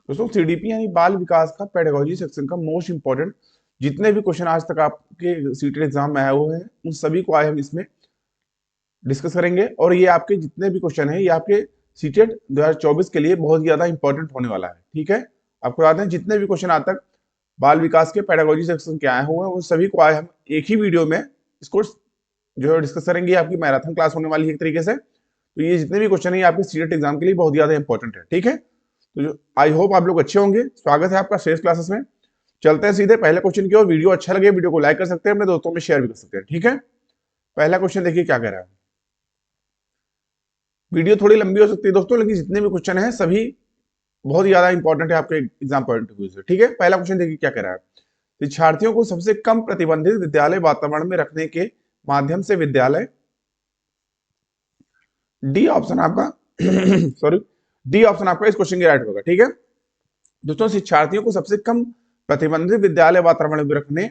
दोस्तों सीडीपी यानी बाल विकास का पेडागोजी सेक्शन का मोस्ट इंपॉर्टेंट जितने भी क्वेश्चन आज तक आपके सीटेट एग्जाम में आए हुए हैं उन सभी को आज हम इसमें डिस्कस करेंगे। और ये आपके जितने भी क्वेश्चन हैं ये आपके सीटेट 2024 के लिए बहुत ज्यादा इंपॉर्टेंट होने वाला है। ठीक है, आपको बता दें जितने भी क्वेश्चन आज तक बाल विकास के पेडागोजी सेक्शन के आए हुए हैं उन सभी को आज हम एक ही वीडियो में इसको जो है डिस्कस करेंगे। आपकी मैराथन क्लास होने वाली है एक तरीके से। तो ये जितने भी क्वेश्चन है ये आपके सीटेट एग्जाम के लिए बहुत ज्यादा इंपॉर्टेंट है। ठीक है, तो आई होप आप लोग अच्छे होंगे। स्वागत है आपका श्रेष्ठ क्लासेस में। चलते हैं सीधे पहले क्वेश्चन की ओर। वीडियो अच्छा लगे वीडियो को लाइक कर सकते हैं, अपने दोस्तों में शेयर भी कर सकते हैं। ठीक है, पहला क्वेश्चन देखिए क्या कह रहा है। वीडियो थोड़ी लंबी हो सकती है दोस्तों, लेकिन जितने भी क्वेश्चन हैं सभी बहुत ज्यादा इंपॉर्टेंट है आपके एग्जाम पॉइंट ऑफ व्यू से। ठीक है, पहला क्वेश्चन देखिए क्या कह रहा है। शिक्षार्थियों को सबसे कम प्रतिबंधित विद्यालय वातावरण में रखने के माध्यम से विद्यालय, डी ऑप्शन आपका सॉरी, डी ऑप्शन आपका इस क्वेश्चन की राइट होगा। ठीक है दोस्तों, शिक्षार्थियों को सबसे कम प्रतिबंधित विद्यालय वातावरण में रखने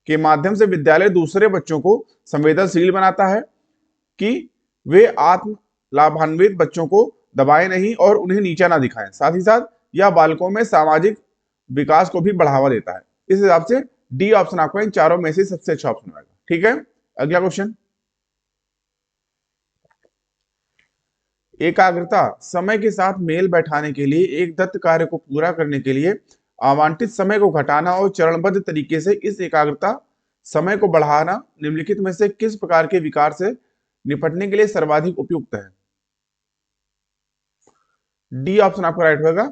के माध्यम से विद्यालय दूसरे बच्चों को संवेदनशील बनाता है कि वे आत्म लाभान्वित बच्चों को दबाए नहीं और उन्हें नीचा ना दिखाएं। साथ ही साथ यह बालकों में सामाजिक विकास को भी बढ़ावा देता है। इस हिसाब से डी ऑप्शन आपका इन चारों में से सबसे अच्छा ऑप्शन होगा। ठीक है, अगला क्वेश्चन। एकाग्रता समय के साथ मेल बैठाने के लिए एक दत्त कार्य को पूरा करने के लिए आवंटित समय को घटाना और चरणबद्ध तरीके से इस एकाग्रता समय को बढ़ाना निम्नलिखित में से किस प्रकार के विकार से निपटने के लिए सर्वाधिक उपयुक्त है। डी ऑप्शन आपका राइट होगा।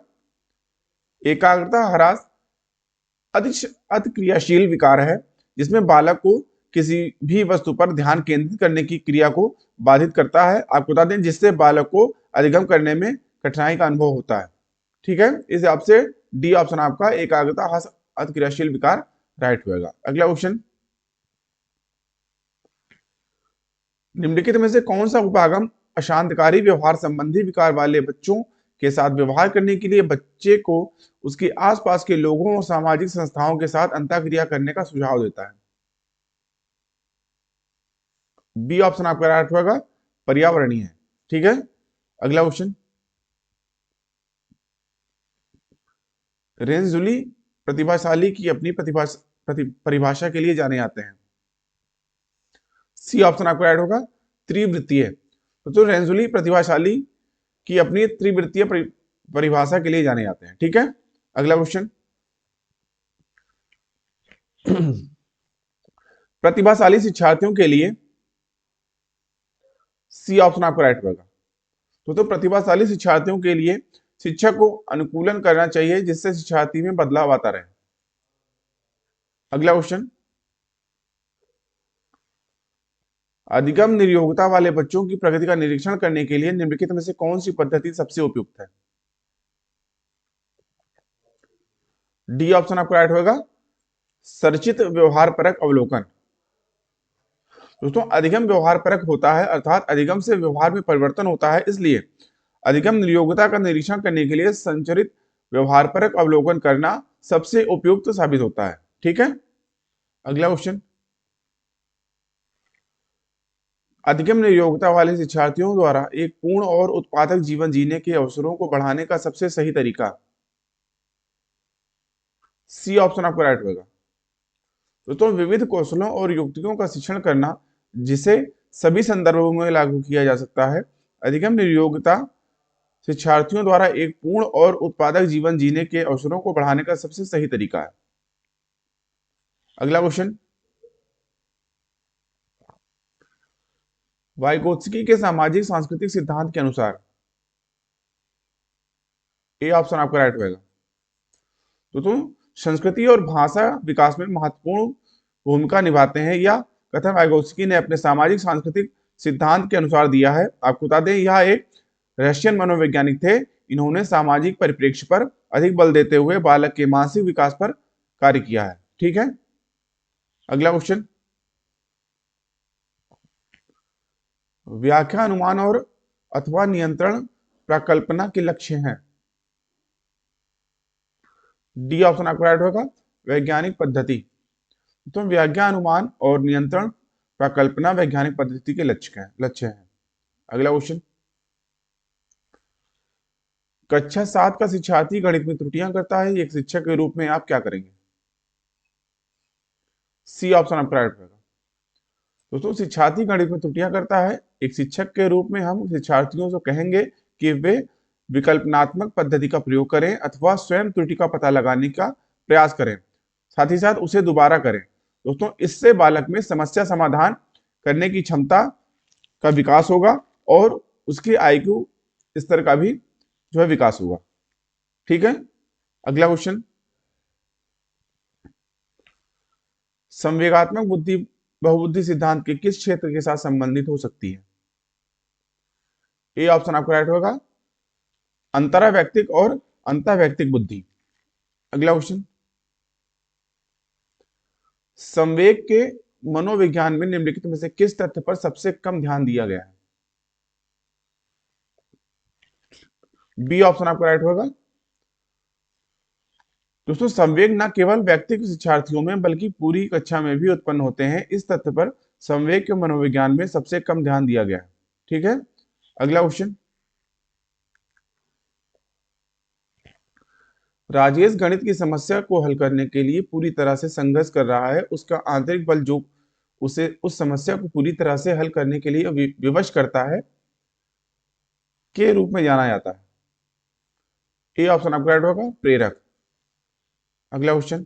एकाग्रता ह्रास अति क्रियाशील विकार है जिसमें बालक को किसी भी वस्तु पर ध्यान केंद्रित करने की क्रिया को बाधित करता है। आपको बता दें जिससे बालक को अधिगम करने में कठिनाई का अनुभव होता है। ठीक है, इस हिसाब से डी ऑप्शन आपका एकाग्रता ह्रास अति क्रियाशील विकार राइट होगा। अगला क्वेश्चन, निम्नलिखित में से कौन सा उपागम अशांतकारी व्यवहार संबंधी विकार वाले बच्चों के साथ व्यवहार करने के लिए बच्चे को उसके आसपास के लोगों और सामाजिक संस्थाओं के साथ अंतःक्रिया करने का सुझाव देता है। बी ऑप्शन आपका राइट होगा, पर्यावरणीय है। ठीक है, अगला क्वेश्चन। रेंजुली प्रतिभाशाली की अपनी परिभाषा के लिए जाने जाते हैं। सी ऑप्शन आपका राइट होगा, त्रिवृत्तीय। तो रेंजुली प्रतिभाशाली की अपनी त्रिवृत्तीय परिभाषा के लिए जाने जाते हैं। ठीक है, अगला क्वेश्चन। प्रतिभाशाली शिक्षार्थियों के लिए, सी ऑप्शन आपका राइट होगा। तो प्रतिभाशाली शिक्षार्थियों के लिए शिक्षक को अनुकूलन करना चाहिए जिससे शिक्षार्थी में बदलाव आता रहे। अगला क्वेश्चन, अधिगम निर्योग्यता वाले बच्चों की प्रगति का निरीक्षण करने के लिए निम्नलिखित में से कौन सी पद्धति सबसे उपयुक्त है। डी ऑप्शन आपका राइट होगा, संरचित व्यवहार परक अवलोकन। दोस्तों अधिगम व्यवहार परक होता है, अर्थात अधिगम से व्यवहार में परिवर्तन होता है, इसलिए अधिगम निर्योग्यता का निरीक्षण करने के लिए संचरित व्यवहार परक अवलोकन करना सबसे उपयुक्त साबित होता है। ठीक है, अगला क्वेश्चन। अधिगम निर्योग्यता वाले शिक्षार्थियों द्वारा एक पूर्ण और उत्पादक जीवन जीने के अवसरों को बढ़ाने का सबसे सही तरीका, सी ऑप्शन आपका राइट होगा। दोस्तों विविध कौशलों और युक्तियों का शिक्षण करना जिसे सभी संदर्भों में लागू किया जा सकता है। अधिगम निर्योग्यता शिक्षार्थियों द्वारा एक पूर्ण और उत्पादक जीवन जीने के अवसरों को बढ़ाने का सबसे सही तरीका है। अगला क्वेश्चन, वाइगोत्स्की के सामाजिक सांस्कृतिक सिद्धांत के अनुसार, ए ऑप्शन आपका राइट होगा। तो संस्कृति और भाषा विकास में महत्वपूर्ण भूमिका निभाते हैं। यह कथन वाइगोत्स्की ने अपने सामाजिक सांस्कृतिक सिद्धांत के अनुसार दिया है। आपको बता दें यह एक रशियन मनोवैज्ञानिक थे। इन्होंने सामाजिक परिप्रेक्ष्य पर अधिक बल देते हुए बालक के मानसिक विकास पर कार्य किया है। ठीक है, अगला क्वेश्चन। व्याख्या अनुमान और अथवा नियंत्रण प्रकल्पना के लक्ष्य हैं। डी ऑप्शन आपका राइट होगा, वैज्ञानिक पद्धति। तो व्याख्या अनुमान और नियंत्रण प्रकल्पना वैज्ञानिक पद्धति के लक्ष्य हैं। अगला क्वेश्चन, कक्षा 7 का शिक्षार्थी गणित में त्रुटियां करता है, एक शिक्षक के रूप में आप क्या करेंगे? सी ऑप्शन आपका राइट होगा। दोस्तों, शिक्षार्थी गणित में त्रुटियां करता है, एक शिक्षक के रूप में हम शिक्षार्थियों से कहेंगे कि वे विकल्पनात्मक पद्धति का प्रयोग करें अथवा स्वयं त्रुटि का पता लगाने का प्रयास करें, साथ ही साथ उसे दोबारा करें। दोस्तों, इससे बालक में समस्या समाधान करने की क्षमता का विकास होगा और उसके आईक्यू स्तर का भी जो है विकास होगा। ठीक है, अगला क्वेश्चन, संवेगात्मक बुद्धि बहुबुद्धि सिद्धांत के किस क्षेत्र के साथ संबंधित हो सकती है? ए ऑप्शन आपका राइट होगा, अंतरावैयक्तिक और अंतःवैयक्तिक बुद्धि। अगला क्वेश्चन, संवेग के मनोविज्ञान में निम्नलिखित में से किस तथ्य पर सबसे कम ध्यान दिया गया है? बी ऑप्शन आपका राइट होगा। दोस्तों, संवेग न केवल व्यक्तिगत शिक्षार्थियों में बल्कि पूरी कक्षा में भी उत्पन्न होते हैं, इस तथ्य पर संवेग के मनोविज्ञान में सबसे कम ध्यान दिया गया है। ठीक है, अगला क्वेश्चन, राजेश गणित की समस्या को हल करने के लिए पूरी तरह से संघर्ष कर रहा है, उसका आंतरिक बल जो उसे उस समस्या को पूरी तरह से हल करने के लिए विवश करता है के रूप में जाना जाता है। ए ऑप्शन आपका राइट होगा, प्रेरक। अगला क्वेश्चन,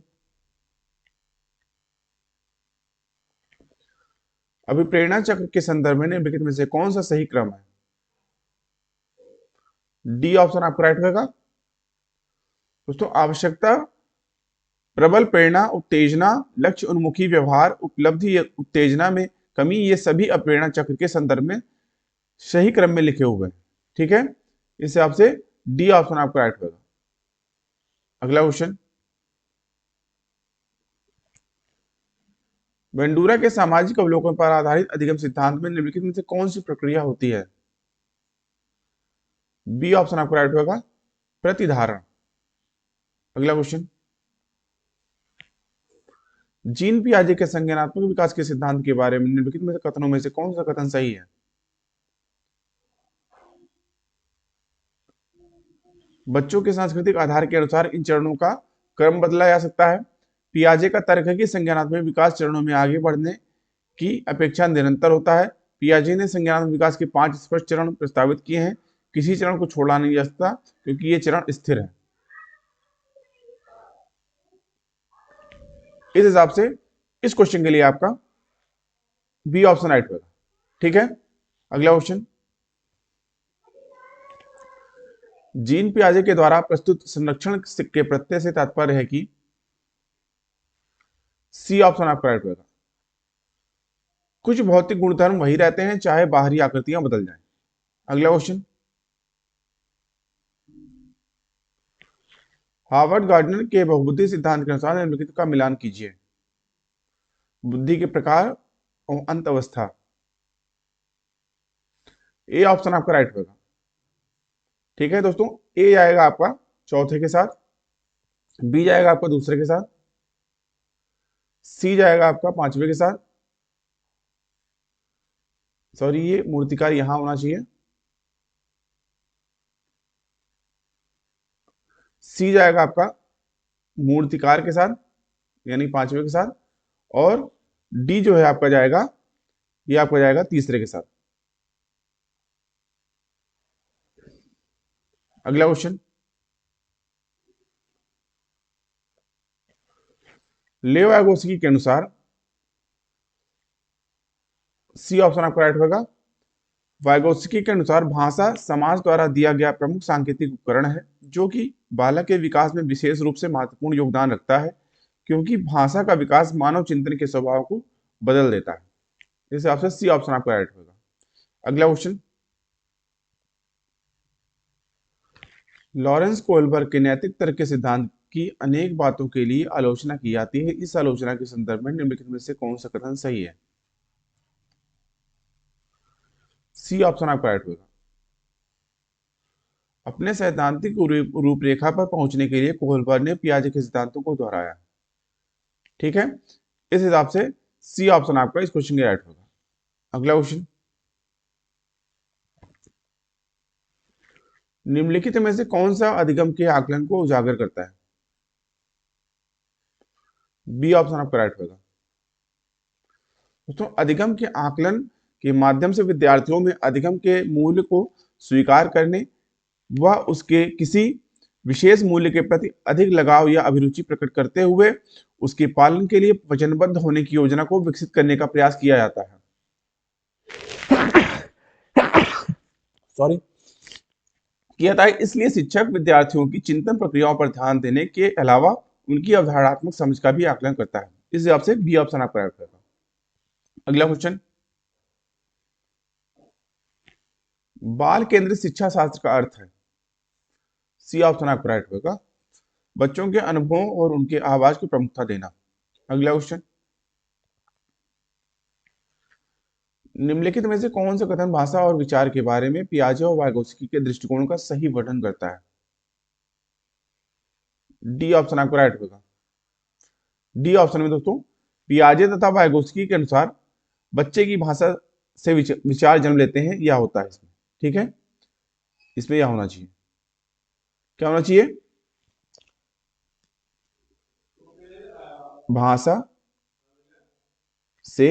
अभिप्रेरणा चक्र के संदर्भ में निम्नलिखित में से कौन सा सही क्रम है? डी ऑप्शन आपका राइट होगा। दोस्तों, आवश्यकता, प्रबल प्रेरणा, उत्तेजना, लक्ष्य उन्मुखी व्यवहार, उपलब्धि उत्तेजना में कमी, ये सभी अप्रेरणा चक्र के संदर्भ में सही क्रम में लिखे हुए हैं। ठीक है, इस हिसाब से डी ऑप्शन आपका राइट होगा। अगला क्वेश्चन, वेंडूरा के सामाजिक अवलोकन पर आधारित अधिगम सिद्धांत में निम्नलिखित में से कौन सी प्रक्रिया होती है? बी ऑप्शन आपका राइट होगा, प्रतिधारण। अगला क्वेश्चन, जीन पियाजे के संज्ञानात्मक विकास के सिद्धांत के बारे में निम्नलिखित में से कथनों में से कौन सा कथन सही है? बच्चों के सांस्कृतिक आधार के अनुसार इन चरणों का क्रम बदला जा सकता है। पियाजे का तर्क है कि संज्ञानात्मक विकास चरणों में आगे बढ़ने की अपेक्षा निरंतर होता है। पियाजे ने संज्ञानात्मक विकास के 5 स्पष्ट चरण प्रस्तावित किए हैं, किसी चरण को छोड़ा नहीं जा सकता क्योंकि ये चरण स्थिर है। इस हिसाब से इस क्वेश्चन के लिए आपका बी ऑप्शन राइट होगा। ठीक है, अगला क्वेश्चन, जीन पियाजे के द्वारा प्रस्तुत संरक्षण के प्रत्यय से तात्पर्य है कि सी ऑप्शन आपका राइट होगा, कुछ भौतिक गुणधर्म वही रहते हैं चाहे बाहरी आकृतियां बदल जाएं। अगला क्वेश्चन, हार्वर्ड गार्डनर के बहुबुद्धि सिद्धांत के अनुसार निम्नलिखित का मिलान कीजिए। बुद्धि के प्रकार और अंत अवस्था। ए ऑप्शन आपका राइट होगा। ठीक है दोस्तों, ए जाएगा आपका चौथे के साथ, बी जाएगा आपका दूसरे के साथ, सी जाएगा आपका पांचवे के साथ, सॉरी ये मूर्तिकार यहां होना चाहिए, सी जाएगा आपका मूर्तिकार के साथ यानी पांचवे के साथ, और डी जो है आपका जाएगा, ये आपका जाएगा तीसरे के साथ। अगला क्वेश्चन, लेव एगोस्की के अनुसार, सी ऑप्शन आपका राइट होगा, वाइगोत्स्की के अनुसार भाषा समाज द्वारा दिया गया प्रमुख सांकेतिक उपकरण है जो कि बालक के विकास में विशेष रूप से महत्वपूर्ण योगदान रखता है क्योंकि भाषा का विकास मानव चिंतन के स्वभाव को बदल देता है। इस हिसाब से सी ऑप्शन आपका राइट होगा। अगला क्वेश्चन, लॉरेंस कोहलबर्ग के नैतिक तर्क के सिद्धांत की अनेक बातों के लिए आलोचना की जाती है, इस आलोचना के संदर्भ में निम्नलिखित में से कौन सा कथन सही है? सी ऑप्शन आपका राइट होगा, अपने सैद्धांतिक रूपरेखा पर पहुंचने के लिए कोहलबर्ग ने पियाजे के सिद्धांतों को दोहराया। ठीक है, इस हिसाब से सी ऑप्शन आपका इस क्वेश्चन के राइट होगा। अगला क्वेश्चन, निम्नलिखित में से कौन सा अधिगम के आकलन को उजागर करता है? बी ऑप्शन आपका राइट होगा। दोस्तों, अधिगम के आकलन के माध्यम से विद्यार्थियों में अधिगम के मूल्य को स्वीकार करने व उसके किसी विशेष मूल्य के प्रति अधिक लगाव या अभिरुचि प्रकट करते हुए उसके पालन के लिए वचनबद्ध होने की योजना को विकसित करने का प्रयास किया जाता है। सॉरी, किया जाता है। इसलिए शिक्षक विद्यार्थियों की चिंतन प्रक्रियाओं पर ध्यान देने के अलावा उनकी अवधारणात्मक समझ का भी आकलन करता है। इस हिसाब से बी ऑप्शन आपका राइट होगा। अगला क्वेश्चन, बाल केंद्रित शिक्षा शास्त्र का अर्थ है? सी ऑप्शन आपका राइट होगा। बच्चों के अनुभवों और उनके आवाज को प्रमुखता देना। अगला क्वेश्चन, निम्नलिखित में से कौन सा कथन भाषा और विचार के बारे में पियाजे और वाइगोत्स्की के दृष्टिकोण का सही वर्णन करता है? डी ऑप्शन आपका राइट होगा। डी ऑप्शन में दोस्तों, पियाजे तथा वाइगोत्स्की के अनुसार बच्चे की भाषा से विचार जन्म लेते हैं, यह होता है इसमें। ठीक है, इसमें यह होना चाहिए। क्या होना चाहिए? भाषा से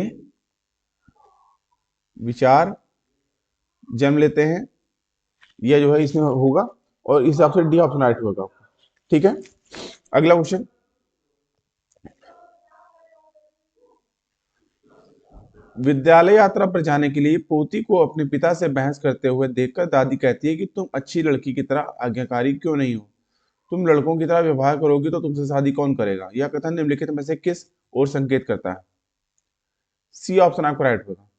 विचार जन्म लेते हैं, यह जो है इसमें होगा, और इस हिसाब से डी ऑप्शन राइट होगा। ठीक है, अगला क्वेश्चन, विद्यालय यात्रा पर जाने के लिए पोती को अपने पिता से बहस करते हुए देखकर दादी कहती है कि तुम अच्छी लड़की की तरह आज्ञाकारी क्यों नहीं हो, तुम लड़कों की तरह व्यवहार करोगी तो तुमसे शादी कौन करेगा। यह कथन निम्नलिखित में से किस ओर संकेत करता है? सी ऑप्शन आपका राइट होगा।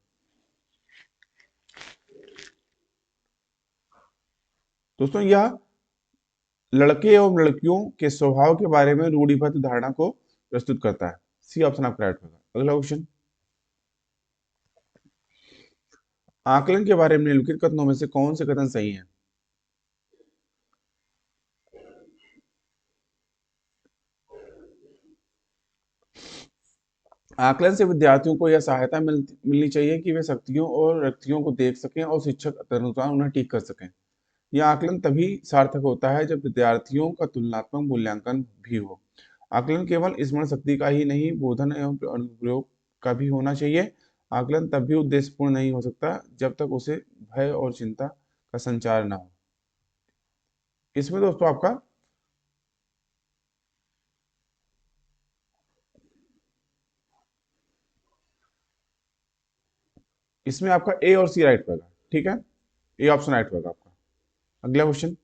दोस्तों, यह लड़के एवं लड़कियों के स्वभाव के बारे में रूढ़िबद्ध धारणा को प्रस्तुत करता है। सी ऑप्शन आपका राइट होगा। अगला क्वेश्चन, आकलन के बारे में निम्नलिखित कथनों में से कौन से कथन सही हैं? आकलन से विद्यार्थियों को यह सहायता मिलनी चाहिए कि वे शक्तियों और रिक्तियों को देख सकें और शिक्षक तदनुसार उन्हें ठीक कर सकें। यह आकलन तभी सार्थक होता है जब विद्यार्थियों का तुलनात्मक मूल्यांकन भी हो। आकलन केवल स्मरण शक्ति का ही नहीं, बोधन एवं अनुप्रयोग का भी होना चाहिए। आकलन तब भी उद्देश्यपूर्ण नहीं हो सकता जब तक उसे भय और चिंता का संचार न हो। इसमें दोस्तों आपका इसमें आपका ए और सी राइट होगा। ठीक है, ए ऑप्शन राइट होगा आपका। अगला क्वेश्चन,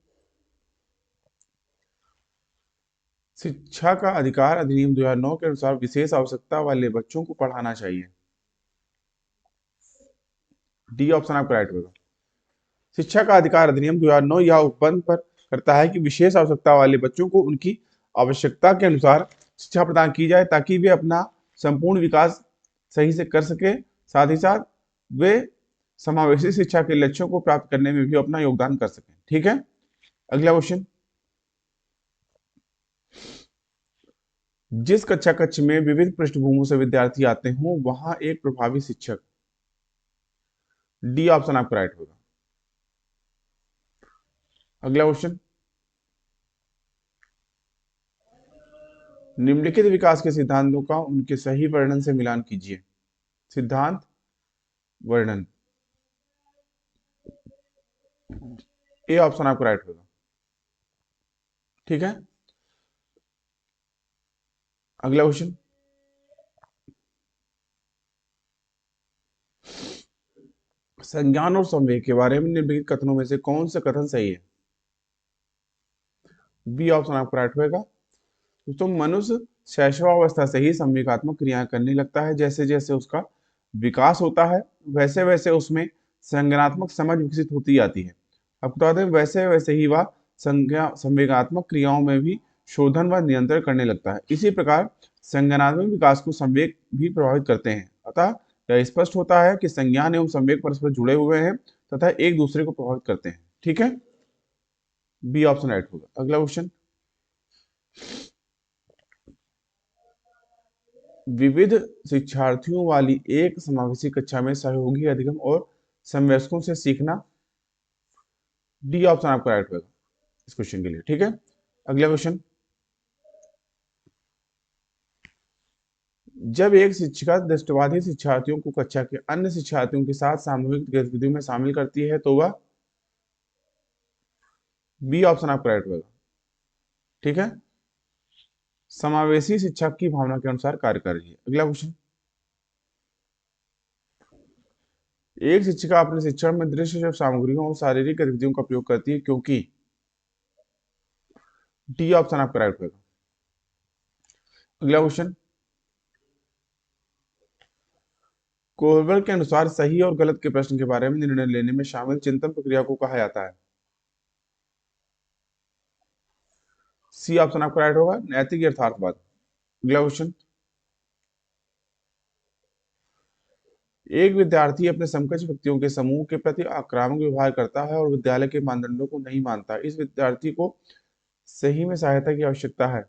शिक्षा का अधिकार अधिनियम 2009 के अनुसार विशेष आवश्यकता वाले बच्चों को पढ़ाना चाहिए। डी ऑप्शन आपका राइट होगा। शिक्षा का अधिकार अधिनियम 2009 यह उपबंध पर करता है कि विशेष आवश्यकता वाले बच्चों को उनकी आवश्यकता के अनुसार शिक्षा प्रदान की जाए ताकि वे अपना संपूर्ण विकास सही से कर सके, साथ ही साथ वे समावेशी शिक्षा के लक्ष्यों को प्राप्त करने में भी अपना योगदान कर सकें। ठीक है, अगला क्वेश्चन, जिस कक्षा कक्ष में विविध पृष्ठभूमियों से विद्यार्थी आते हों वहां एक प्रभावी शिक्षक। डी ऑप्शन आपका राइट होगा। अगला क्वेश्चन, निम्नलिखित विकास के सिद्धांतों का उनके सही वर्णन से मिलान कीजिए। सिद्धांत वर्णन, ए ऑप्शन आपका राइट होगा। ठीक है, अगला क्वेश्चन, संज्ञान और संवेग के बारे में निम्नलिखित कथनों में से कौन सा कथन सही है? बी ऑप्शन आपका राइट होगा। दोस्तों, मनुष्य शैशवावस्था से ही संवेगात्मक क्रिया करने लगता है। जैसे जैसे उसका विकास होता है वैसे वैसे उसमें संज्ञानात्मक समझ विकसित होती जाती है। आपको बता दें, वैसे वैसे ही वह संवेगात्मक क्रियाओं में भी शोधन व नियंत्रण करने लगता है। इसी प्रकार संज्ञानात्मक विकास को संवेग भी प्रभावित करते हैं। अतः यह स्पष्ट होता है कि संज्ञान एवं संवेग परस्पर जुड़े हुए हैं तथा एक दूसरे को प्रभावित करते हैं। ठीक है, बी ऑप्शन राइट होगा। अगला क्वेश्चन, विविध शिक्षार्थियों वाली एक समावेशी कक्षा में सहयोगी अधिगम और समवयस्कों से सीखना डी ऑप्शन आपका राइट होगा इस क्वेश्चन के लिए। ठीक है, अगला क्वेश्चन। जब एक शिक्षिका दृष्टिबाधित शिक्षार्थियों को कक्षा के अन्य शिक्षार्थियों के साथ सामूहिक गतिविधियों में शामिल करती है तो वह, बी ऑप्शन आपका राइट होगा। ठीक है, समावेशी शिक्षा की भावना के अनुसार कार्य कर रही है। अगला क्वेश्चन। एक शिक्षिका अपने शिक्षण में दृश्य सामग्रियों और शारीरिक गतिविधियों का प्रयोग करती है क्योंकि, डी ऑप्शन आपका राइट होगा। अगला क्वेश्चन। कोहलर के अनुसार सही और गलत के प्रश्न के बारे में निर्णय लेने में शामिल चिंतन प्रक्रिया को कहा जाता है। सी ऑप्शन आपका राइट होगा, नैतिक यथार्थवाद। अगला क्वेश्चन। एक विद्यार्थी अपने समकक्ष व्यक्तियों के समूह के प्रति आक्रामक व्यवहार करता है और विद्यालय के मानदंडों को नहीं मानता। इस विद्यार्थी को सही में सहायता की आवश्यकता है।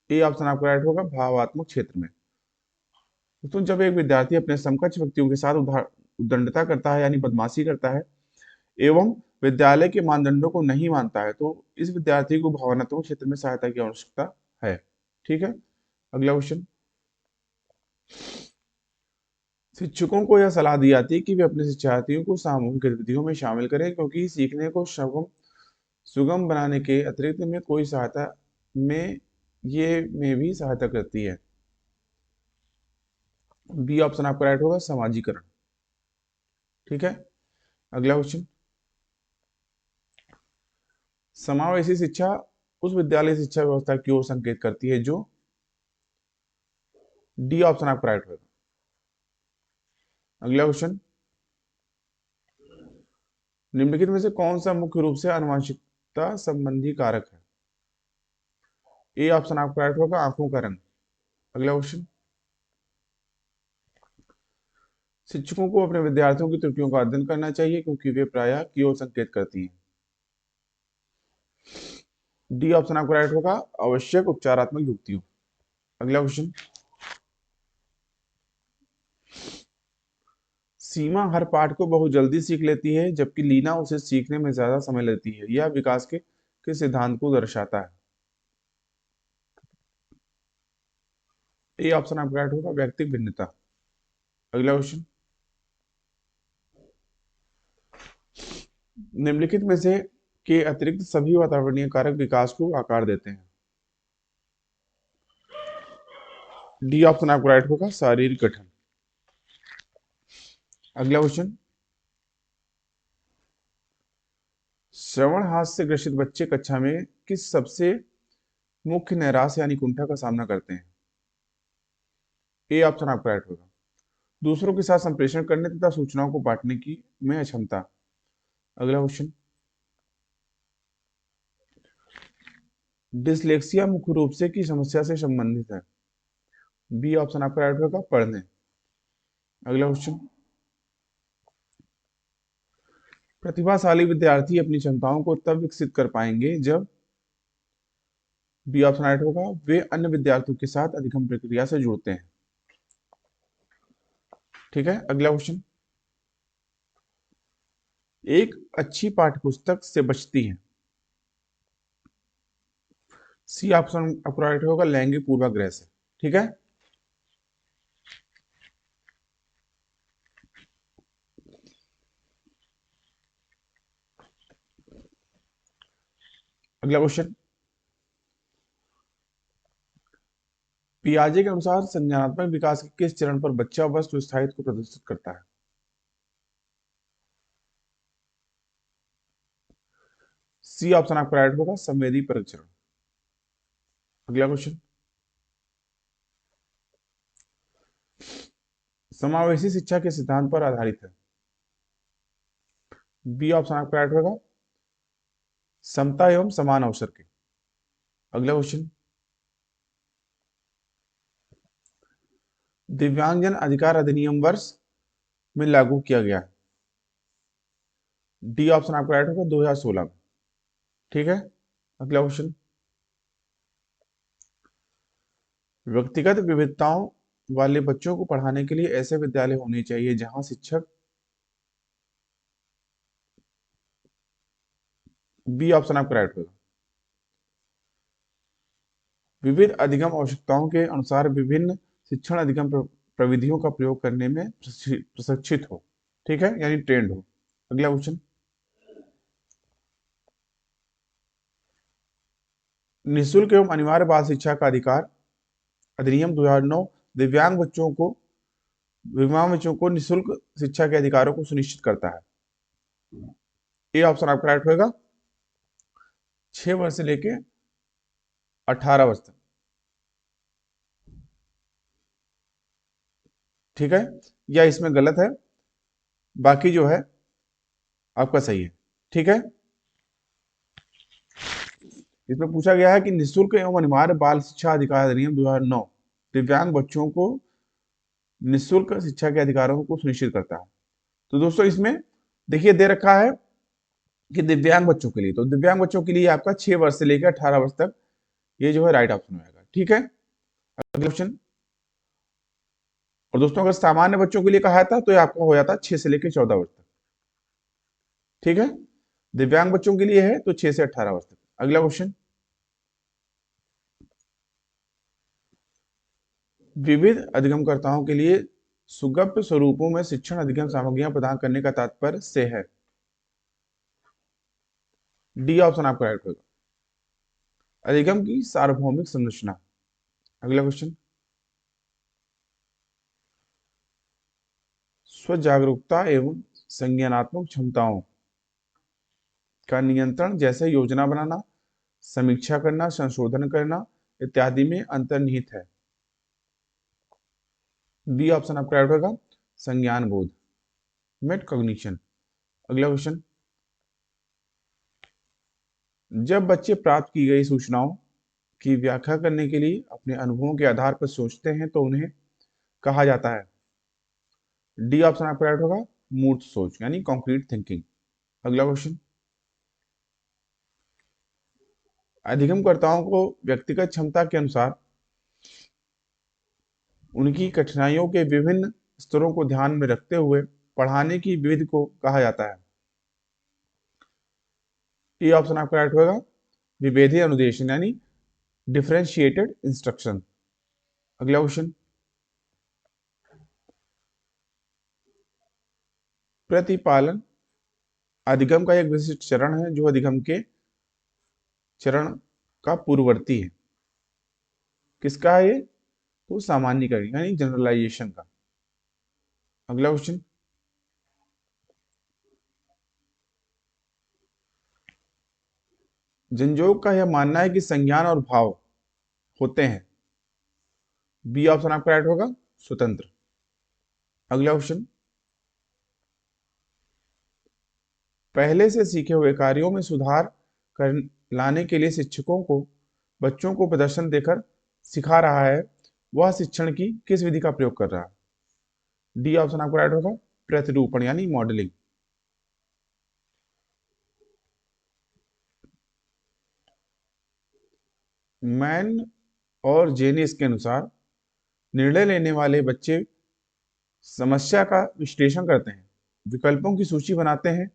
ए ऑप्शन आपका राइट होगा, भावात्मक क्षेत्र में। दोस्तों, जब एक विद्यार्थी अपने समकक्ष व्यक्तियों के साथ उद्दंडता करता है यानी बदमाशी करता है एवं विद्यालय के मानदंडों को नहीं मानता है तो इस विद्यार्थी को भावनात्मक क्षेत्र में सहायता की आवश्यकता है। ठीक है, अगला क्वेश्चन। शिक्षकों को यह सलाह दी जाती है कि वे अपने शिक्षार्थियों को सामूहिक गतिविधियों में शामिल करें क्योंकि सीखने को सुगम बनाने के अतिरिक्त में कोई सहायता में में भी सहायता करती है। बी ऑप्शन आपका राइट होगा, समाजीकरण। ठीक है, अगला क्वेश्चन। समावेशी शिक्षा उस विद्यालय शिक्षा व्यवस्था की ओर संकेत करती है जो, डी ऑप्शन आपका राइट होगा। अगला क्वेश्चन। निम्नलिखित में से कौन सा मुख्य रूप से आनुवंशिकता संबंधी कारक है। ए ऑप्शन आपका राइट होगा, आंखों का रंग। अगला क्वेश्चन। शिक्षकों को अपने विद्यार्थियों की त्रुटियों का अध्ययन करना चाहिए क्योंकि वे प्रायः की ओर संकेत करती हैं। डी ऑप्शन आपका राइट होगा, आवश्यक उपचारात्मक युक्तियों। अगला क्वेश्चन। सीमा हर पाठ को बहुत जल्दी सीख लेती है जबकि लीना उसे सीखने में ज्यादा समय लेती है। यह विकास के किस सिद्धांत को दर्शाता है। ए ऑप्शन आपका राइट होगा, व्यक्तिगत भिन्नता। अगला क्वेश्चन। निम्नलिखित में से के अतिरिक्त सभी वातावरणीय कारक विकास को आकार देते हैं। डी ऑप्शन आपका राइट होगा, शारीरिक गठन। अगला क्वेश्चन। श्रवण हास से ग्रसित बच्चे कक्षा में किस सबसे मुख्य नैराश्य यानी कुंठा का सामना करते हैं। ए ऑप्शन आपका राइट होगा, दूसरों के साथ संप्रेषण करने तथा सूचनाओं को बांटने की में अक्षमता। अगला क्वेश्चन। डिसलेक्सिया मुख्य रूप से की समस्या से संबंधित है। बी ऑप्शन आपका राइट होगा, पढ़ने। अगला क्वेश्चन। प्रतिभाशाली विद्यार्थी अपनी क्षमताओं को तब विकसित कर पाएंगे जब, बी ऑप्शन राइट होगा, वे अन्य विद्यार्थियों के साथ अधिगम प्रक्रिया से जुड़ते हैं। ठीक है, अगला क्वेश्चन। एक अच्छी पाठ्यपुस्तक से बचती है। सी ऑप्शन आपका राइट होगा, लैंगिक पूर्वाग्रह से। ठीक है, अगला क्वेश्चन। पियाजे के अनुसार संज्ञानात्मक विकास के किस चरण पर बच्चा वस्तु स्थायित्व को प्रदर्शित करता है। सी ऑप्शन आपका राइट होगा, संवेदी परीक्षण। अगला क्वेश्चन। समावेशी शिक्षा के सिद्धांत पर आधारित है। बी ऑप्शन आपका राइट होगा, समता एवं समान अवसर के। अगला क्वेश्चन। दिव्यांगजन अधिकार अधिनियम वर्ष में लागू किया गया है। डी ऑप्शन आपका राइट होगा, 2016 में। ठीक है, अगला क्वेश्चन। व्यक्तिगत विविधताओं वाले बच्चों को पढ़ाने के लिए ऐसे विद्यालय होने चाहिए जहां शिक्षक बी ऑप्शन आपका राइट होगा। विविध अधिगम आवश्यकताओं के अनुसार विभिन्न शिक्षण अधिगम प्रविधियों का प्रयोग करने में प्रशिक्षित हो। ठीक है, यानी ट्रेंड हो। अगला क्वेश्चन, निःशुल्क एवं अनिवार्य बाल शिक्षा का अधिकार अधिनियम 2009 दिव्यांग बच्चों को निःशुल्क शिक्षा के अधिकारों को सुनिश्चित करता है। ए ऑप्शन आपका राइट होगा। 6 वर्ष से लेके 18 वर्ष तक। ठीक है, या इसमें गलत है, बाकी जो है आपका सही है। ठीक है, इसमें पूछा गया है कि निःशुल्क एवं अनिवार्य बाल शिक्षा अधिकार अधिनियम 2009 दिव्यांग बच्चों को निःशुल्क शिक्षा के अधिकारों को सुनिश्चित करता है। तो दोस्तों इसमें देखिए दे रखा है कि दिव्यांग बच्चों के लिए, तो दिव्यांग बच्चों के लिए आपका 6 वर्ष से लेकर 18 वर्ष तक ये जो है राइट ऑप्शन होगा। ठीक है, अगला क्वेश्चन। और दोस्तों अगर सामान्य बच्चों के लिए कहा था तो ये आपका हो जाता 6 से लेकर 14 वर्ष तक। ठीक है, दिव्यांग बच्चों के लिए है तो 6 से 18 वर्ष तक। अगला क्वेश्चन, विविध अधिगमकर्ताओं के लिए सुगम्य स्वरूपों में शिक्षण अधिगम सामग्रियां प्रदान करने का तात्पर्य से है। डी ऑप्शन आपका राइट होगा। अधिगम की सार्वभौमिक संरचना। अगला क्वेश्चन, स्वजागरूकता एवं संज्ञानात्मक क्षमताओं का नियंत्रण जैसे योजना बनाना, समीक्षा करना, संशोधन करना इत्यादि में अंतर्निहित है। बी ऑप्शन आपका राइट होगा। संज्ञान बोध, मेट कॉग्निशन। अगला क्वेश्चन, जब बच्चे प्राप्त की गई सूचनाओं की व्याख्या करने के लिए अपने अनुभवों के आधार पर सोचते हैं तो उन्हें कहा जाता है। डी ऑप्शन आपका राइट होगा। मूर्त सोच यानी कॉन्क्रीट थिंकिंग। अगला क्वेश्चन, अधिगमकर्ताओं को व्यक्तिगत क्षमता के अनुसार उनकी कठिनाइयों के विभिन्न स्तरों को ध्यान में रखते हुए पढ़ाने की विधि को कहा जाता है। ये ऑप्शन आपका राइट होगा। विभेदीय अनुदेशन यानी डिफरेंशिएटेड इंस्ट्रक्शन। अगला क्वेश्चन, प्रतिपालन अधिगम का एक विशिष्ट चरण है जो अधिगम के चरण का पूर्ववर्ती है। किसका है ये? तो सामान्यीकरण यानी जनरलाइजेशन का। अगला क्वेश्चन, जनयोग का यह मानना है कि संज्ञान और भाव होते हैं। बी ऑप्शन आपका राइट होगा। स्वतंत्र। अगला क्वेश्चन, पहले से सीखे हुए कार्यों में सुधार कर लाने के लिए शिक्षकों को बच्चों को प्रदर्शन देकर सिखा रहा है, वह शिक्षण की किस विधि का प्रयोग कर रहा है। डी ऑप्शन आपको राइट होगा। प्रतिरूपण यानी मॉडलिंग। मैन और जेनिस के अनुसार निर्णय लेने वाले बच्चे समस्या का विश्लेषण करते हैं, विकल्पों की सूची बनाते हैं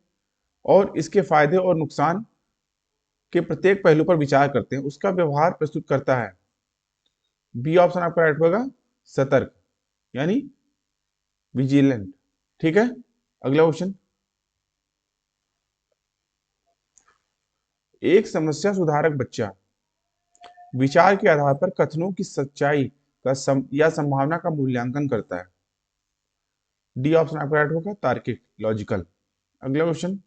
और इसके फायदे और नुकसान के प्रत्येक पहलू पर विचार करते हैं, उसका व्यवहार प्रस्तुत करता है। बी ऑप्शन आपका राइट होगा। सतर्क यानी विजिलेंट। ठीक है, अगला क्वेश्चन, एक समस्या सुधारक बच्चा विचार के आधार पर कथनों की सच्चाई या संभावना का मूल्यांकन करता है। डी ऑप्शन आपका राइट होगा। तार्किक लॉजिकल। अगला क्वेश्चन,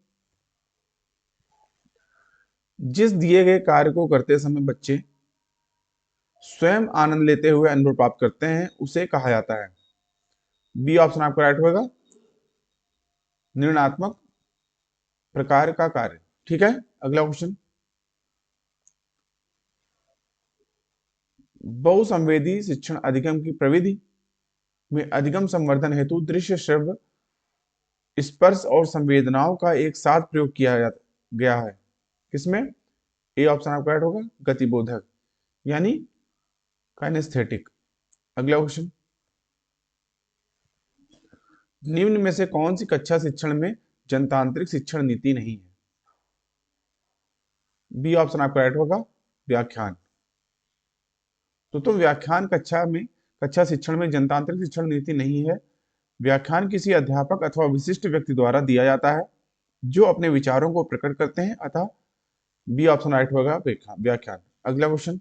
जिस दिए गए कार्य को करते समय बच्चे स्वयं आनंद लेते हुए अनुभव प्राप्त करते हैं उसे कहा जाता है। बी ऑप्शन आपका राइट होगा। निर्णयात्मक प्रकार का कार्य। ठीक है, अगला क्वेश्चन, बहुसंवेदी शिक्षण अधिगम की प्रविधि में अधिगम संवर्धन हेतु दृश्य, श्रव्य, स्पर्श और संवेदनाओं का एक साथ प्रयोग किया गया है। किसमें? ए ऑप्शन आपका राइट होगा। गतिबोधक यानी काइनेस्थेटिक। अगला क्वेश्चन, निम्न में से कौन सी कक्षा शिक्षण में जनतांत्रिक शिक्षण नीति नहीं है। बी ऑप्शन आपका राइट होगा, व्याख्यान। तो व्याख्यान कक्षा शिक्षण में जनतांत्रिक शिक्षण नीति नहीं है। व्याख्यान किसी अध्यापक अथवा विशिष्ट व्यक्ति द्वारा दिया जाता है जो अपने विचारों को प्रकट करते हैं, अतः बी ऑप्शन राइट होगा, व्याख्यान। अगला क्वेश्चन,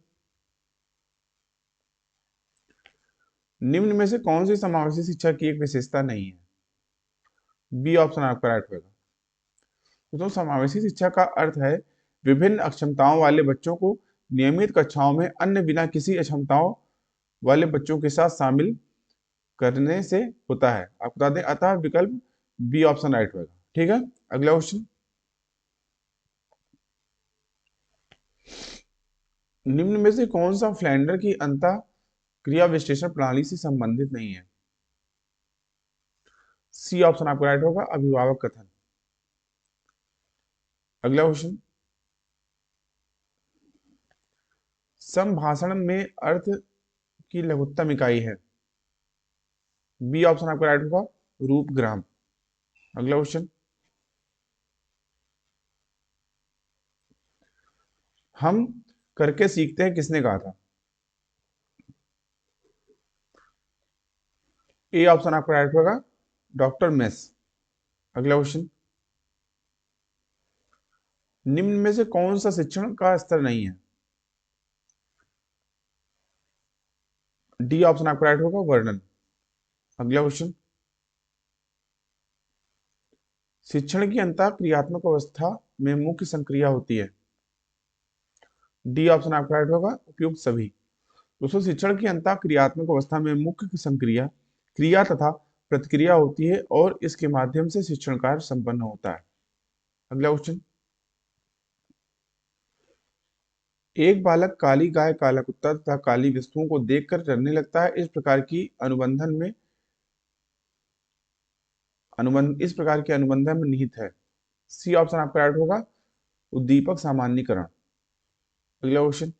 निम्न में से कौन सी समावेशी शिक्षा की एक विशेषता नहीं है? बी ऑप्शन आपका राइट होगा। तो समावेशी शिक्षा का अर्थ है विभिन्न अक्षमताओं वाले बच्चों को नियमित कक्षाओं में अन्य बिना किसी अक्षमताओं वाले बच्चों के साथ शामिल करने से होता है। आपको बता दें, अतः विकल्प बी ऑप्शन राइट होगा। ठीक है, अगला क्वेश्चन, निम्न में से कौन सा फ्लैंडर की अंतः क्रिया विश्लेषण प्रणाली से संबंधित नहीं है? सी ऑप्शन आपका राइट होगा, अभिभावक कथन। अगला क्वेश्चन, संभाषण में अर्थ की लघुत्तम इकाई है? बी ऑप्शन आपका राइट होगा, रूप ग्राम। अगला क्वेश्चन, हम करके सीखते हैं किसने कहा था? ए ऑप्शन आपका राइट होगा, डॉक्टर मेस। अगला क्वेश्चन, निम्न में से कौन सा शिक्षण का स्तर नहीं है? डी ऑप्शन आपका राइट होगा, वर्णन। अगला क्वेश्चन, शिक्षण की अंतः क्रियात्मक अवस्था में मुख्य संक्रिया होती है? डी ऑप्शन आपका राइट होगा, उपयुक्त सभी। दोस्तों, शिक्षण की अंतः क्रियात्मक अवस्था में मुख्य संक्रिया क्रिया तथा प्रतिक्रिया होती है और इसके माध्यम से शिक्षण कार्य संपन्न होता है। अगला क्वेश्चन, एक बालक काली गाय, काला कुत्ता तथा काली वस्तुओं को देखकर डरने लगता है। इस प्रकार के अनुबंधन में निहित है? सी ऑप्शन आपका राइट होगा, उद्दीपक सामान्यीकरण। अगला क्वेश्चन,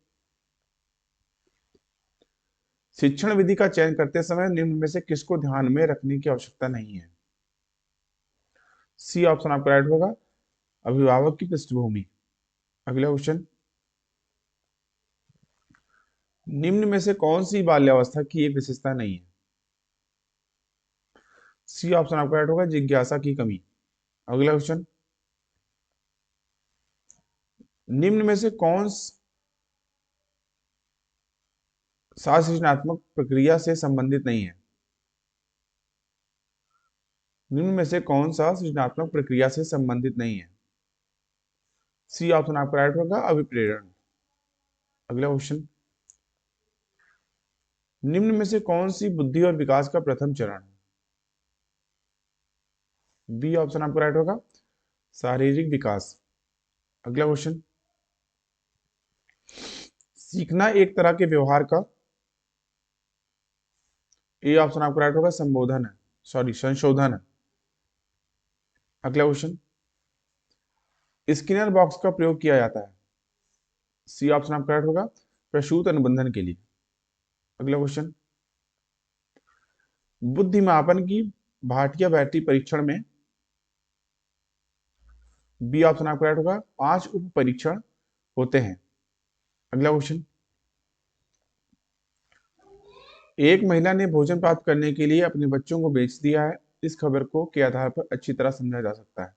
शिक्षण विधि का चयन करते समय निम्न में से किसको ध्यान में रखने की आवश्यकता नहीं है? सी ऑप्शन आपका राइट होगा, अभिभावक की पृष्ठभूमि। अगला क्वेश्चन, निम्न में से कौन सी बाल्यावस्था की एक विशेषता नहीं है? सी ऑप्शन आपका राइट होगा, जिज्ञासा की कमी। अगला क्वेश्चन, निम्न में से कौन सा सृजनात्मक प्रक्रिया से संबंधित नहीं है? निम्न में से कौन सा सृजनात्मक प्रक्रिया से संबंधित नहीं है? सी ऑप्शन आपका राइट होगा, अभिप्रेरण। अगला क्वेश्चन, निम्न में से कौन सी बुद्धि और विकास का प्रथम चरण है? बी ऑप्शन आपका राइट होगा, शारीरिक विकास। अगला क्वेश्चन, सीखना एक तरह के व्यवहार का, ए ऑप्शन आपका राइट होगा, संशोधन है। अगला क्वेश्चन, स्किनर बॉक्स का प्रयोग किया जाता है? सी ऑप्शन आपका राइट होगा, प्रसूत अनुबंधन के लिए। अगला क्वेश्चन, बुद्धिमापन की भाटिया बैटरी परीक्षण में? बी ऑप्शन आपका राइट होगा, 5 उप परीक्षण होते हैं। अगला क्वेश्चन, एक महिला ने भोजन प्राप्त करने के लिए अपने बच्चों को बेच दिया है। इस खबर को के आधार पर अच्छी तरह समझा जा सकता है?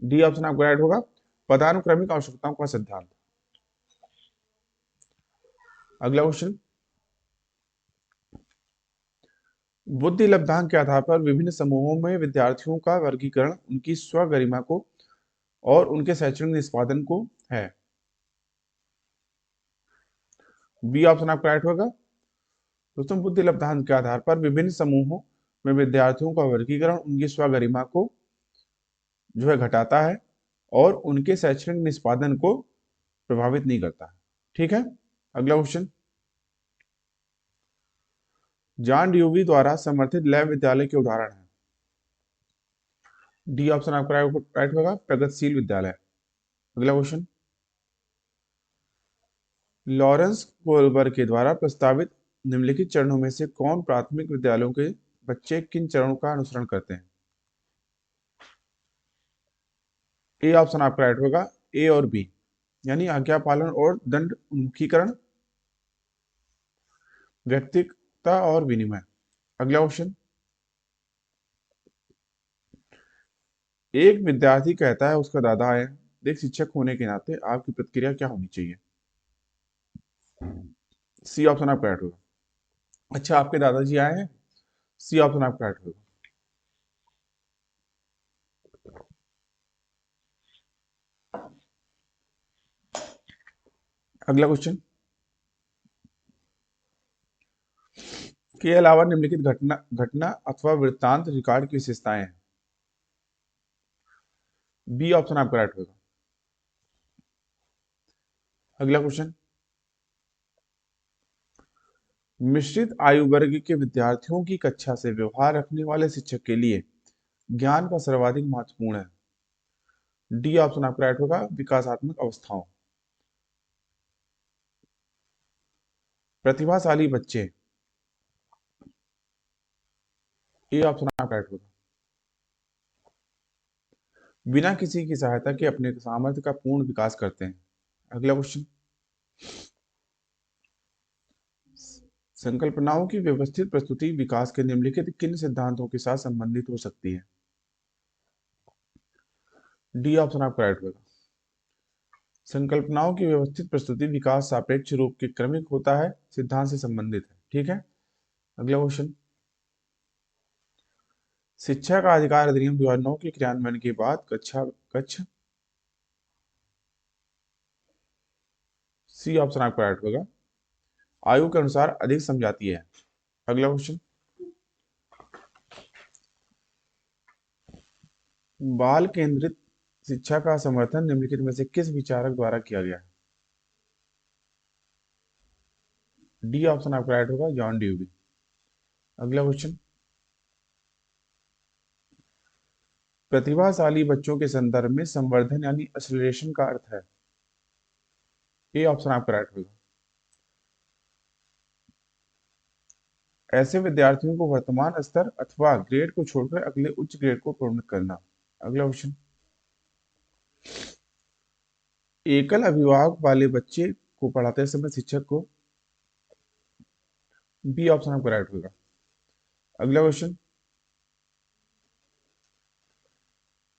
डी ऑप्शन आपका राइट होगा, पदानुक्रमिक आवश्यकताओं का सिद्धांत। अगला क्वेश्चन, बुद्धि लब्धांक के आधार पर विभिन्न समूहों में विद्यार्थियों का वर्गीकरण उनकी स्वगरिमा को और उनके शैक्षणिक निष्पादन को है? बी ऑप्शन आपका राइट होगा। दोस्तों, बुद्धि लब्धांक के आधार पर विभिन्न समूहों में विद्यार्थियों का वर्गीकरण उनकी स्वगरिमा को जो है घटाता है और उनके शैक्षणिक निष्पादन को प्रभावित नहीं करता। ठीक है, अगला क्वेश्चन, जॉन ड्यूवी द्वारा समर्थित लैब विद्यालय के उदाहरण है? डी ऑप्शन आपका राइट होगा, प्रगतिशील विद्यालय। अगला क्वेश्चन, लॉरेंस कोलबर के द्वारा प्रस्तावित निम्नलिखित चरणों में से कौन प्राथमिक विद्यालयों के बच्चे किन चरणों का अनुसरण करते हैं? ए ऑप्शन आपका राइट होगा, ए और बी, यानी आज्ञा पालन और दंड उन्मुखीकरण, व्यक्तिगता और विनिमय। अगला क्वेश्चन, एक विद्यार्थी कहता है उसका दादा है, एक शिक्षक होने के नाते आपकी प्रतिक्रिया क्या होनी चाहिए? सी ऑप्शन आपका राइट होगा। अच्छा, आपके दादाजी आए हैं, सी ऑप्शन आपका राइट होगा। अगला क्वेश्चन, के अलावा निम्नलिखित घटना घटना अथवा वृत्तांत रिकॉर्ड की विशेषताएं हैं। बी ऑप्शन आपका राइट होगा। अगला क्वेश्चन, मिश्रित आयु वर्ग के विद्यार्थियों की कक्षा से व्यवहार रखने वाले शिक्षक के लिए ज्ञान का सर्वाधिक महत्वपूर्ण है। डी ऑप्शन आपका राइट होगा, विकासात्मक अवस्थाओं। प्रतिभाशाली बच्चे, ए ऑप्शन आपका राइट होगा। बिना किसी की सहायता के अपने सामर्थ्य का पूर्ण विकास करते हैं। अगला क्वेश्चन, संकल्पनाओं की व्यवस्थित प्रस्तुति विकास के निम्नलिखित किन सिद्धांतों के साथ संबंधित हो सकती है? डी ऑप्शन आपका राइट होगा। संकल्पनाओं की व्यवस्थित प्रस्तुति विकास सापेक्ष रूप के क्रमिक होता है, सिद्धांत से संबंधित है। ठीक है। अगला क्वेश्चन, शिक्षा का अधिकार अधिनियम 2009 के क्रियान्वयन के बाद कक्षा कक्ष, सी ऑप्शन आपका राइट होगा, आयु के अनुसार अधिक समझाती है। अगला क्वेश्चन, बाल केंद्रित शिक्षा का समर्थन निम्नलिखित में से किस विचारक द्वारा किया गया है? डी ऑप्शन आपका राइट होगा, जॉन ड्यूवी। अगला क्वेश्चन, प्रतिभाशाली बच्चों के संदर्भ में संवर्धन यानी एक्सेलरेशन का अर्थ है। ए ऑप्शन आपका राइट होगा, ऐसे विद्यार्थियों को वर्तमान स्तर अथवा ग्रेड को छोड़कर अगले उच्च ग्रेड को प्रोन्नत करना। अगला क्वेश्चन, एकल अभिभावक वाले बच्चे को पढ़ाते समय शिक्षक को, बी ऑप्शन आपका राइट होगा। अगला क्वेश्चन,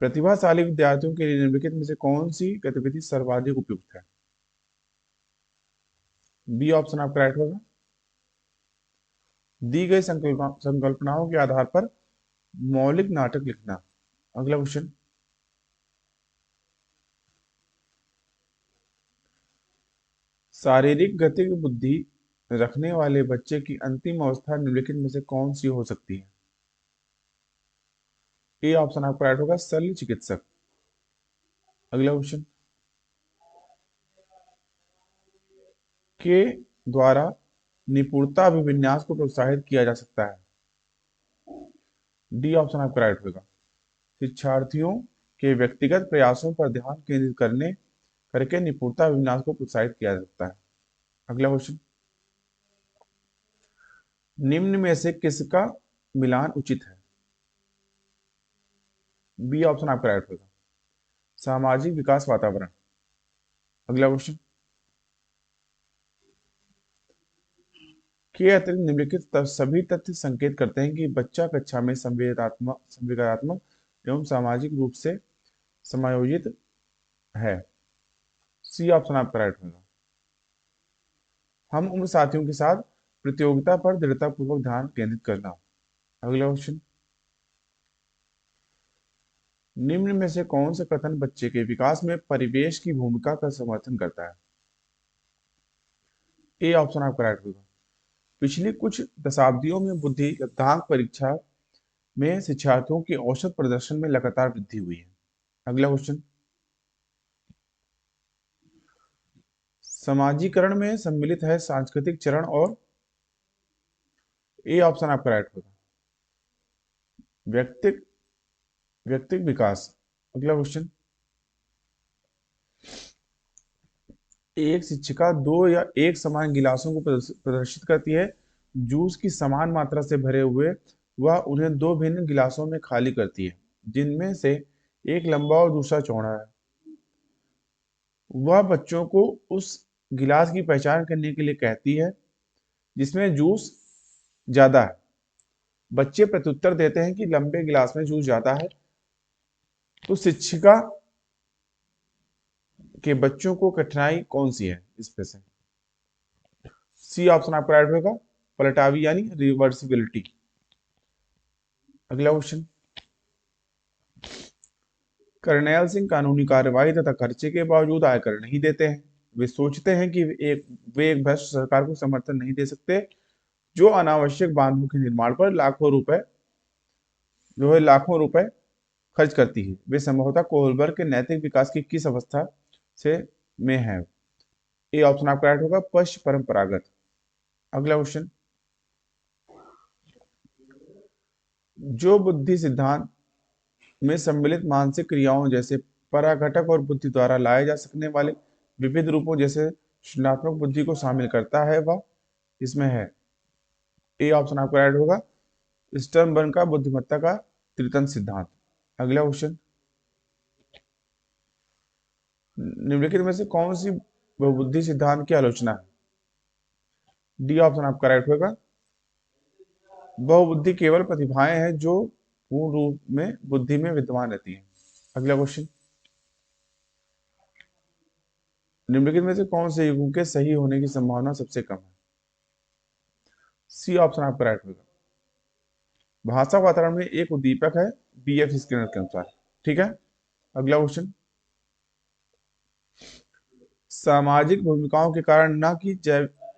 प्रतिभाशाली विद्यार्थियों के लिए निम्नलिखित में से कौन सी गतिविधि सर्वाधिक उपयुक्त है? बी ऑप्शन आपका राइट होगा, दी गई संकल्पनाओं के आधार पर मौलिक नाटक लिखना। अगला क्वेश्चन, शारीरिक गति बुद्धि रखने वाले बच्चे की अंतिम अवस्था निम्नलिखित में से कौन सी हो सकती है? ए ऑप्शन आपका राइट होगा, शल्य चिकित्सक। अगला क्वेश्चन, के द्वारा निपुणता अभिविन्यास को प्रोत्साहित किया जा सकता है। डी ऑप्शन आपका राइट होगा, शिक्षार्थियों के व्यक्तिगत प्रयासों पर ध्यान केंद्रित करके निपुणता अभिविन्यास को प्रोत्साहित किया जा सकता है। अगला क्वेश्चन, निम्न में से किसका मिलान उचित है? बी ऑप्शन आपका राइट होगा, सामाजिक विकास वातावरण। अगला क्वेश्चन, के अतिरिक्त निम्नलिखित सभी तथ्य संकेत करते हैं कि बच्चा कक्षा में संवेदनात्मक एवं सामाजिक रूप से समायोजित है। सी ऑप्शन आपका राइट होगा, हम उम्र साथियों के साथ प्रतियोगिता पर दृढ़तापूर्वक ध्यान केंद्रित करना। अगला क्वेश्चन, निम्न में से कौन सा कथन बच्चे के विकास में परिवेश की भूमिका का समर्थन करता है? ए ऑप्शन आपका राइट होगा, पिछली कुछ दशाब्दियों में बुद्धिमत्तांक परीक्षा में शिक्षार्थियों के औसत प्रदर्शन में लगातार वृद्धि हुई है। अगला क्वेश्चन, समाजीकरण में सम्मिलित है सांस्कृतिक चरण और, ए ऑप्शन आपका राइट होगा, व्यक्तिक व्यक्तिक विकास। अगला क्वेश्चन, एक शिक्षिका दो या एक समान गिलासों को प्रदर्शित करती है, जूस की समान मात्रा से भरे हुए वह उन्हें दो भिन्न गिलासों में खाली करती है, जिनमें से एक लंबा और दूसरा चौड़ा है। वह बच्चों को उस गिलास की पहचान करने के लिए कहती है जिसमें जूस ज्यादा है। बच्चे प्रत्युत्तर देते हैं कि लंबे गिलास में जूस ज्यादा है। तो शिक्षिका के बच्चों को कठिनाई कौन सी है इसमें से? सी ऑप्शन आपका राइट होगा, पलटावी यानी रिवर्सिबिलिटी। अगला क्वेश्चन, करनैल सिंह कानूनी कार्यवाही तथा खर्चे के बावजूद आयकर नहीं देते हैं। वे सोचते हैं कि वे एक भ्रष्ट सरकार को समर्थन नहीं दे सकते जो अनावश्यक बांधों के निर्माण पर लाखों रुपए खर्च करती है। वे संभवतः कोहलबर्ग के नैतिक विकास की किस अवस्था से में है? ए ऑप्शन आपका राइट होगा, पश्च परंपरागत। अगला क्वेश्चन, जो बुद्धि सिद्धांत में सम्मिलित मानसिक क्रियाओं जैसे पराघटक और बुद्धि द्वारा लाए जा सकने वाले विविध रूपों जैसे सृजनात्मक बुद्धि को शामिल करता है वह इसमें है? ए ऑप्शन आपका राइट होगा, स्टर्नबर्ग का बुद्धिमत्ता का त्रितंत्र सिद्धांत। अगला क्वेश्चन, निम्नलिखित में से कौन सी बहुबुद्धि सिद्धांत की आलोचना है? डी ऑप्शन आपका राइट होगा, बहुबुद्धि केवल प्रतिभाएं हैं जो पूर्ण रूप में बुद्धि में विद्यमान रहती हैं। अगला क्वेश्चन, निम्नलिखित में से कौन से युगों के सही होने की संभावना सबसे कम है? सी ऑप्शन आपका राइट होगा, भाषा वातावरण में एक उद्दीपक है, बीएफ स्किनर के अनुसार। ठीक है। अगला क्वेश्चन, सामाजिक भूमिकाओं के कारण न कि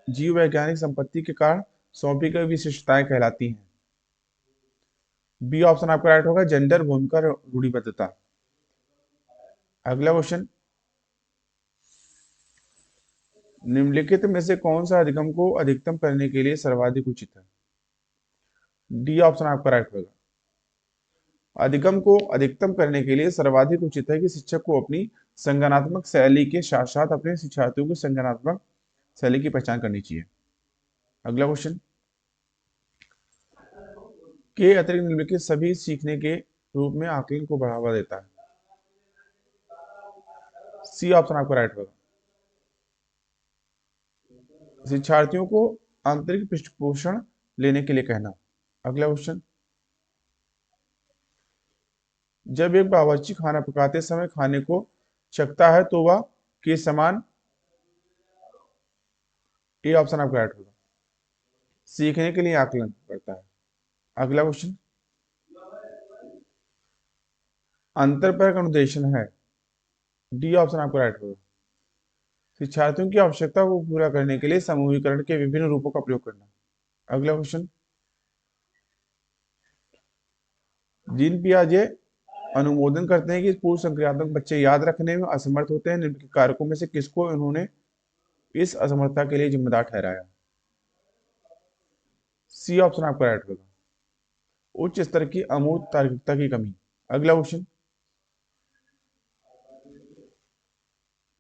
जीव वैज्ञानिक संपत्ति के कारण सौंपी गई विशिष्टताएं कहलाती हैं। बी ऑप्शन आपका राइट होगा, जेंडर भूमिका रूढ़िबद्धता। अगला क्वेश्चन, निम्नलिखित में से कौन सा अधिगम को अधिकतम करने के लिए सर्वाधिक उचित है? डी ऑप्शन आपका राइट होगा, अधिगम को अधिकतम करने के लिए सर्वाधिक उचित है कि शिक्षक को अपनी संज्ञानात्मक शैली के साथ साथ अपने शिक्षार्थियों की संज्ञानात्मक शैली की पहचान करनी चाहिए। अगला क्वेश्चन, के अतिरिक्त निम्नलिखित सभी सीखने के रूप में आकलन को बढ़ावा देता है। सी ऑप्शन आपका राइट होगा, शिक्षार्थियों को आंतरिक पृष्ठपोषण लेने के लिए कहना। अगला क्वेश्चन, जब एक बावर्ची खाना पकाते समय खाने को चखता है तो वह के समान, ए ऑप्शन आपका राइट होगा, सीखने के लिए आकलन करता है। अगला क्वेश्चन, अंतरपरक अनुदेशन है। डी ऑप्शन आपका राइट होगा, शिक्षार्थियों की आवश्यकता को पूरा करने के लिए समूहीकरण के विभिन्न रूपों का प्रयोग करना। अगला क्वेश्चन, जीन पियाजे अनुमोदन करते हैं कि पूर्व संक्रियात्मक बच्चे याद रखने में असमर्थ होते हैं। निम्नलिखित कारकों में से किसको उन्होंने इस असमर्थता के लिए जिम्मेदार ठहराया? सी ऑप्शन आपका राइट होगा, उच्च स्तर की अमूर्त तार्किकता की कमी। अगला क्वेश्चन,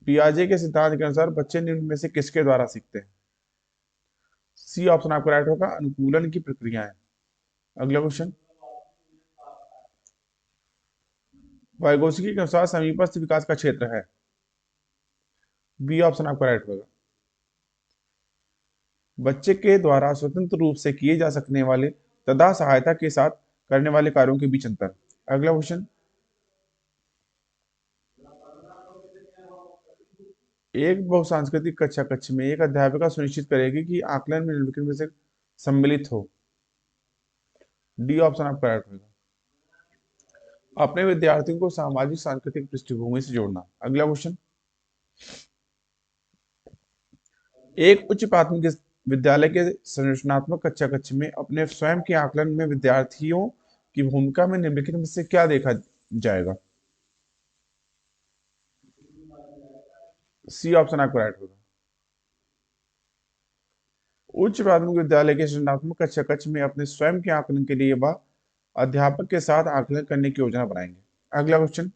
पियाजे के सिद्धांत के अनुसार बच्चे निम्न में से किसके द्वारा सीखते हैं? सी ऑप्शन आपका राइट होगा, अनुकूलन की प्रक्रियाएं। अगला क्वेश्चन, वाइगोत्स्की के अनुसार समीपस्थ विकास का क्षेत्र है। बी ऑप्शन आपका राइट होगा, बच्चे के द्वारा स्वतंत्र रूप से किए जा सकने वाले तथा सहायता के साथ करने वाले कार्यों के बीच अंतर। अगला क्वेश्चन, एक बहुसांस्कृतिक कक्षा कक्ष में एक अध्यापिका सुनिश्चित करेगी कि आकलन में निम्नलिखित में से सम्मिलित हो। डी ऑप्शन आपका राइट होगा, अपने विद्यार्थियों को सामाजिक सांस्कृतिक पृष्ठभूमि से जोड़ना। अगला क्वेश्चन, एक उच्च प्राथमिक विद्यालय के संरचनात्मक कक्षा कक्ष में अपने स्वयं के आकलन में विद्यार्थियों की भूमिका में निम्नलिखित में से क्या देखा जाएगा? सी ऑप्शन आपका राइट होगा, उच्च प्राथमिक विद्यालय के सृजनात्मक कक्षा कक्ष में अपने स्वयं के आकलन के लिए वह अध्यापक के साथ आकलन करने की योजना बनाएंगे। अगला क्वेश्चन,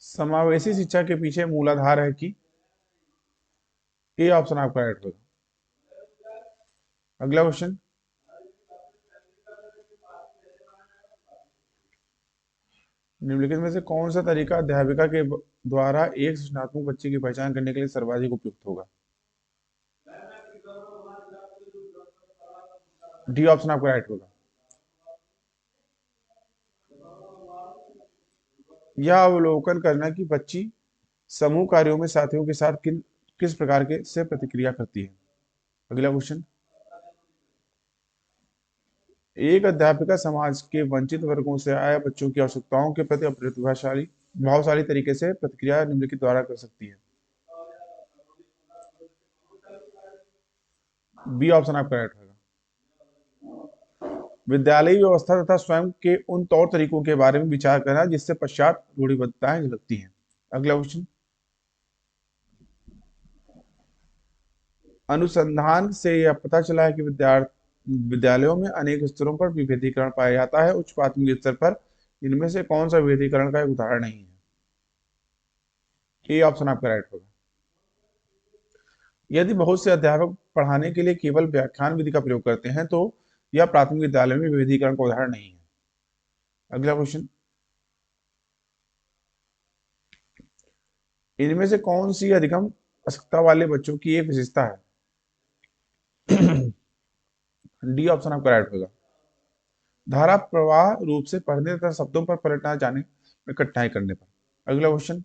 समावेशी शिक्षा के पीछे मूलाधार है कि, ए ऑप्शन आपका राइट होगा। अगला क्वेश्चन, निम्नलिखित में से कौन सा तरीका अध्यापिका के द्वारा एक सृजनात्मक बच्चे की पहचान करने के लिए सर्वाधिक उपयुक्त होगा? डी ऑप्शन आपका राइट होगा। यह अवलोकन करना कि बच्ची समूह कार्यों में साथियों के साथ किस प्रकार के से प्रतिक्रिया करती है। अगला क्वेश्चन, एक अध्यापिका समाज के वंचित वर्गों से आए बच्चों की आवश्यकताओं के प्रति अप्रतिभाशाली प्रभावशाली तरीके से प्रतिक्रिया निम्नलिखित द्वारा कर सकती है। बी ऑप्शन आपका राइट होगा। विद्यालयी व्यवस्था तथा स्वयं के उन तौर तरीकों के बारे में विचार करना जिससे पश्चात रूढ़िबद्धताएं झलकती हैं। अगला क्वेश्चन, अनुसंधान से यह पता चला है कि विद्यालयों में अनेक स्तरों पर विभेदीकरण पाया जाता है। उच्च प्राथमिक स्तर पर इनमें से कौन सा विभेदीकरण का एक उदाहरण नहीं है? ए ऑप्शन आपका राइट होगा। यदि बहुत से अध्यापक पढ़ाने के लिए केवल व्याख्यान विधि का प्रयोग करते हैं तो यह प्राथमिक विद्यालय में विभेदीकरण का उदाहरण नहीं है। अगला क्वेश्चन, इनमें से कौन सी अधिगम अक्षमता वाले बच्चों की एक विशेषता है? डी ऑप्शन आपका राइट होगा। धारा प्रवाह रूप से पढ़ने तथा शब्दों पर पलटना जाने में कठिनाई करने पर। अगला क्वेश्चन,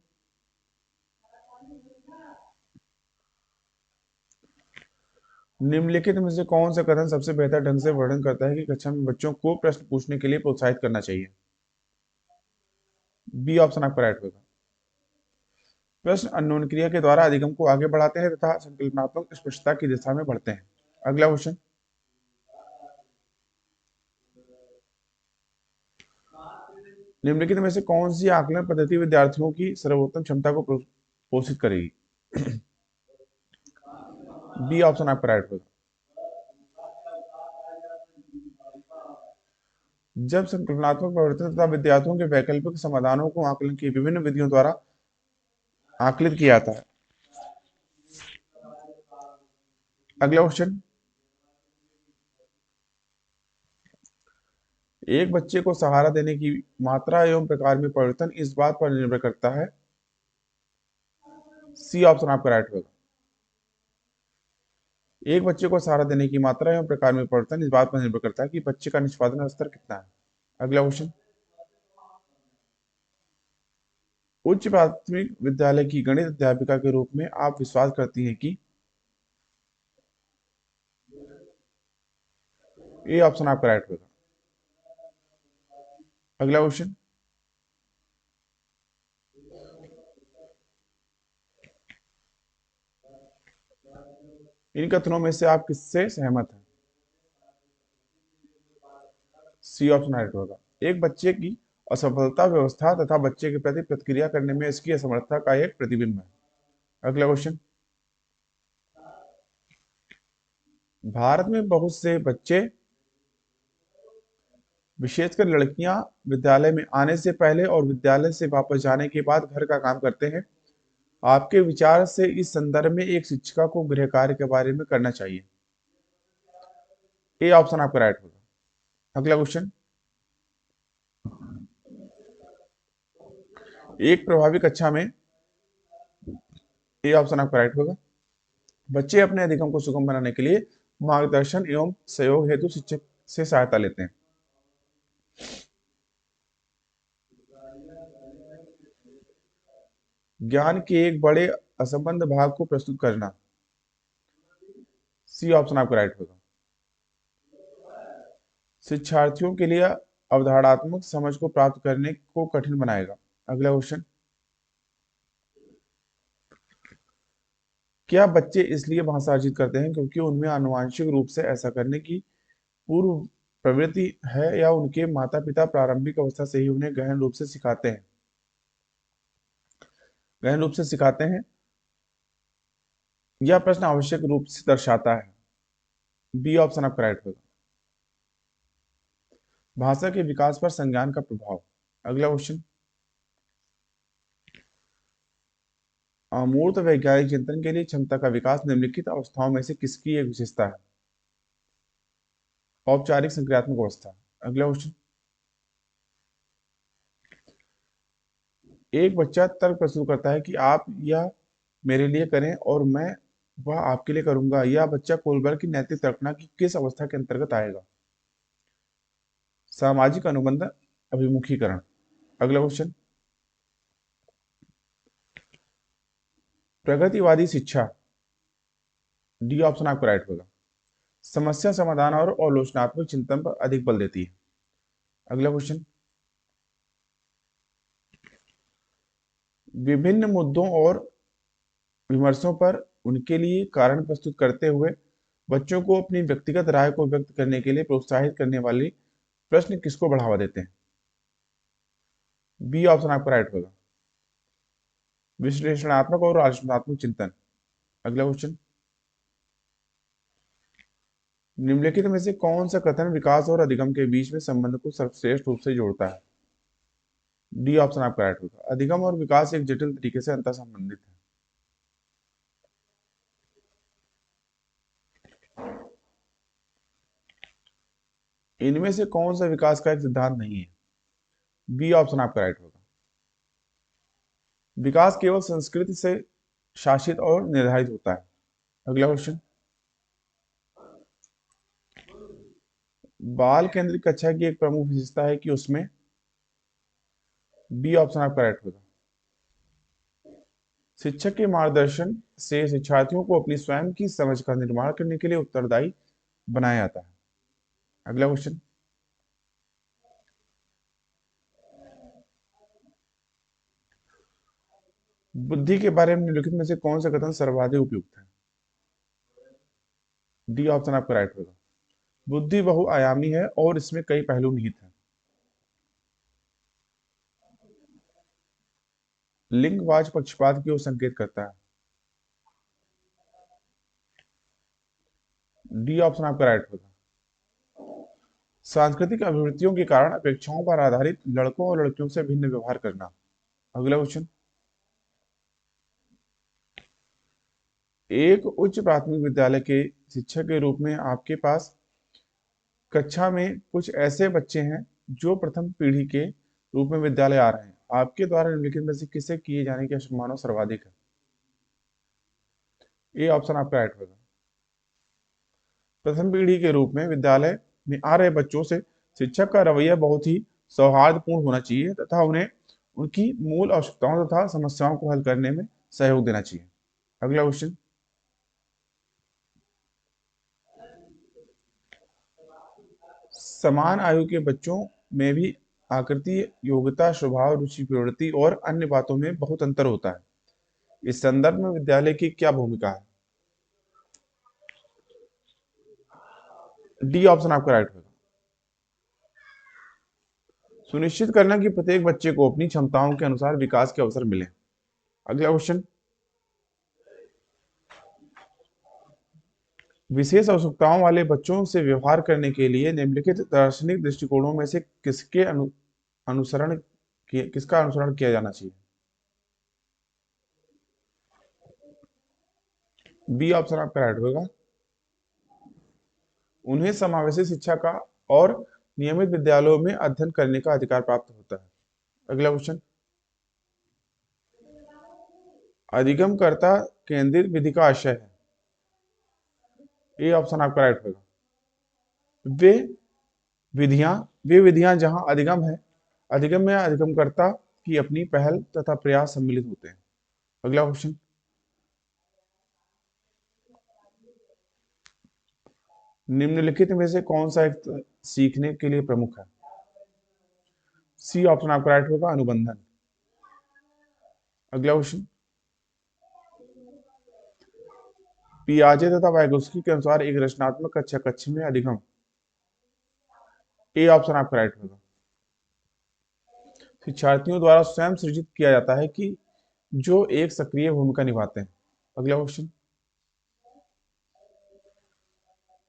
निम्नलिखित में से कौन सा कथन सबसे बेहतर ढंग से वर्णन करता है कि कक्षा में बच्चों को प्रश्न पूछने के लिए प्रोत्साहित करना चाहिए? बी ऑप्शन आपका राइट होगा। प्रश्न अन्योन्य क्रिया के द्वारा अधिगम को आगे बढ़ाते हैं तथा संकल्पनात्मक स्पष्टता की दिशा में बढ़ते हैं। अगला क्वेश्चन, निम्नलिखित में से कौन सी आकलन पद्धति विद्यार्थियों की सर्वोत्तम क्षमता को पोषित करेगी? बी ऑप्शन आपका राइट होगा। जब संकल्पनात्मक परिवर्तन तथा विद्यार्थियों के वैकल्पिक समाधानों को आकलन की विभिन्न विधियों द्वारा आकलित किया जाता है। अगला क्वेश्चन, एक बच्चे को सहारा देने की मात्रा एवं प्रकार में परिवर्तन इस बात पर निर्भर करता है। सी ऑप्शन आपका राइट होगा। एक बच्चे को सहारा देने की मात्रा एवं प्रकार में परिवर्तन इस बात पर निर्भर करता है कि बच्चे का निष्पादन स्तर कितना है। अगला क्वेश्चन, उच्च प्राथमिक विद्यालय की गणित अध्यापिका के रूप में आप विश्वास करती हैं कि? ए ऑप्शन आपका राइट होगा। अगला क्वेश्चन, इन कथनों में से आप किससे सहमत हैं? सी ऑप्शन राइट होगा। एक बच्चे की असफलता व्यवस्था तथा बच्चे के प्रति प्रतिक्रिया करने में इसकी असमर्थता का एक प्रतिबिंब है। अगला क्वेश्चन, भारत में बहुत से बच्चे विशेषकर लड़कियां विद्यालय में आने से पहले और विद्यालय से वापस जाने के बाद घर का काम करते हैं। आपके विचार से इस संदर्भ में एक शिक्षिका को गृह कार्य के बारे में करना चाहिए। ए ऑप्शन आपका राइट होगा। अगला क्वेश्चन, एक प्रभावी कक्षा में, ए ऑप्शन आपका राइट होगा, बच्चे अपने अधिगम को सुगम बनाने के लिए मार्गदर्शन एवं सहयोग हेतु शिक्षक से सहायता लेते हैं। ज्ञान के एक बड़े असंबद्ध भाग को प्रस्तुत करना। सी ऑप्शन आपका राइट होगा। शिक्षार्थियों के लिए अवधारणात्मक समझ को प्राप्त करने को कठिन बनाएगा। अगला क्वेश्चन, क्या बच्चे इसलिए भाषा अर्जित करते हैं क्योंकि उनमें आनुवंशिक रूप से ऐसा करने की पूर्व प्रवृत्ति है या उनके माता पिता प्रारंभिक अवस्था से ही उन्हें गहन रूप से सिखाते हैं? यह प्रश्न आवश्यक रूप से दर्शाता है। बी ऑप्शन आपका राइट होगा। भाषा के विकास पर संज्ञान का प्रभाव। अगला क्वेश्चन, अमूर्त वैज्ञानिक चिंतन के लिए क्षमता का विकास निम्नलिखित अवस्थाओं में से किसकी एक विशेषता है? औपचारिक संक्रियात्मक अवस्था। अगला क्वेश्चन, एक बच्चा तर्क प्रस्तुत करता है कि आप यह मेरे लिए करें और मैं वह आपके लिए करूंगा। यह बच्चा कोलबर्ग की नैतिक तर्कना की किस अवस्था के अंतर्गत आएगा? सामाजिक अनुबंध अभिमुखीकरण। अगला क्वेश्चन, प्रगतिवादी शिक्षा, डी ऑप्शन आपका राइट होगा, समस्या समाधान और आलोचनात्मक चिंतन पर अधिक बल देती है। अगला क्वेश्चन, विभिन्न मुद्दों और विमर्शों पर उनके लिए कारण प्रस्तुत करते हुए बच्चों को अपनी व्यक्तिगत राय को व्यक्त करने के लिए प्रोत्साहित करने वाली प्रश्न किसको बढ़ावा देते हैं? बी ऑप्शन आपका राइट होगा, विश्लेषणात्मक और आलोचनात्मक चिंतन। अगला क्वेश्चन, निम्नलिखित में से कौन सा कथन विकास और अधिगम के बीच में संबंध को सर्वश्रेष्ठ रूप से जोड़ता है? डी ऑप्शन आपका राइट होगा, अधिगम और विकास एक जटिल तरीके से अंतर संबंधित है। इनमें से कौन सा विकास का एक सिद्धांत नहीं है? बी ऑप्शन आपका राइट होगा, विकास केवल संस्कृति से शासित और निर्धारित होता है। अगला क्वेश्चन, बाल केंद्रित कक्षा की एक प्रमुख विशेषता है कि उसमें, बी ऑप्शन आपका राइट होगा, शिक्षक के मार्गदर्शन से शिक्षार्थियों को अपनी स्वयं की समझ का निर्माण करने के लिए उत्तरदायी बनाया जाता है। अगला क्वेश्चन, बुद्धि के बारे में निम्नलिखित में से कौन सा कथन सर्वाधिक उपयुक्त है? डी ऑप्शन आपका राइट होगा, बुद्धि बहुआयामी है और इसमें कई पहलू निहित हैं। लिंगवाच पक्षपात की ओर संकेत करता है। डी ऑप्शन आपका राइट होगा, सांस्कृतिक अभिवृत्तियों के कारण अपेक्षाओं पर आधारित लड़कों और लड़कियों से भिन्न व्यवहार करना। अगला क्वेश्चन, एक उच्च प्राथमिक विद्यालय के शिक्षक के रूप में आपके पास कक्षा में कुछ ऐसे बच्चे हैं जो प्रथम पीढ़ी के रूप में विद्यालय आ रहे हैं। आपके द्वारा निम्नलिखित में से किसे किए जाने की संभावना सर्वाधिक है? ए ऑप्शन आपका राइट होगा, प्रथम पीढ़ी के रूप में विद्यालय में आ रहे बच्चों से शिक्षक का रवैया बहुत ही सौहार्दपूर्ण होना चाहिए तथा उन्हें उनकी मूल आवश्यकताओं तथा समस्याओं को हल करने में सहयोग देना चाहिए। अगला क्वेश्चन, समान आयु के बच्चों में भी आकृति, योग्यता, स्वभाव, रुचि, प्रवृत्ति और अन्य बातों में बहुत अंतर होता है। इस संदर्भ में विद्यालय की क्या भूमिका है? डी ऑप्शन आपका राइट होगा, सुनिश्चित करना कि प्रत्येक बच्चे को अपनी क्षमताओं के अनुसार विकास के अवसर मिले। अगला क्वेश्चन, विशेष आवश्यकताओं वाले बच्चों से व्यवहार करने के लिए निम्नलिखित दार्शनिक दृष्टिकोणों में से किसका अनुसरण किया जाना चाहिए? बी ऑप्शन आपका राइट होगा, उन्हें समावेशी शिक्षा का और नियमित विद्यालयों में अध्ययन करने का अधिकार प्राप्त होता है। अगला क्वेश्चन, अधिगमकर्ता केंद्रित विधि का आशय है। ए ऑप्शन आपका राइट होगा, वे विधियां वे विधियां जहां अधिगम में अधिगमकर्ता की अपनी पहल तथा प्रयास सम्मिलित होते हैं। अगला क्वेश्चन, निम्नलिखित में से कौन सा एक सीखने के लिए प्रमुख है? सी ऑप्शन आपका राइट होगा, अनुबंधन। अगला क्वेश्चन, पियाजे तथा वाइगोस्की के अनुसार एक रचनात्मक कक्षा कक्ष में अधिगम। ए ऑप्शन आपका राइट होगा, शिक्षार्थियों द्वारा स्वयं सृजित किया जाता है कि जो एक सक्रिय भूमिका निभाते हैं। अगला क्वेश्चन,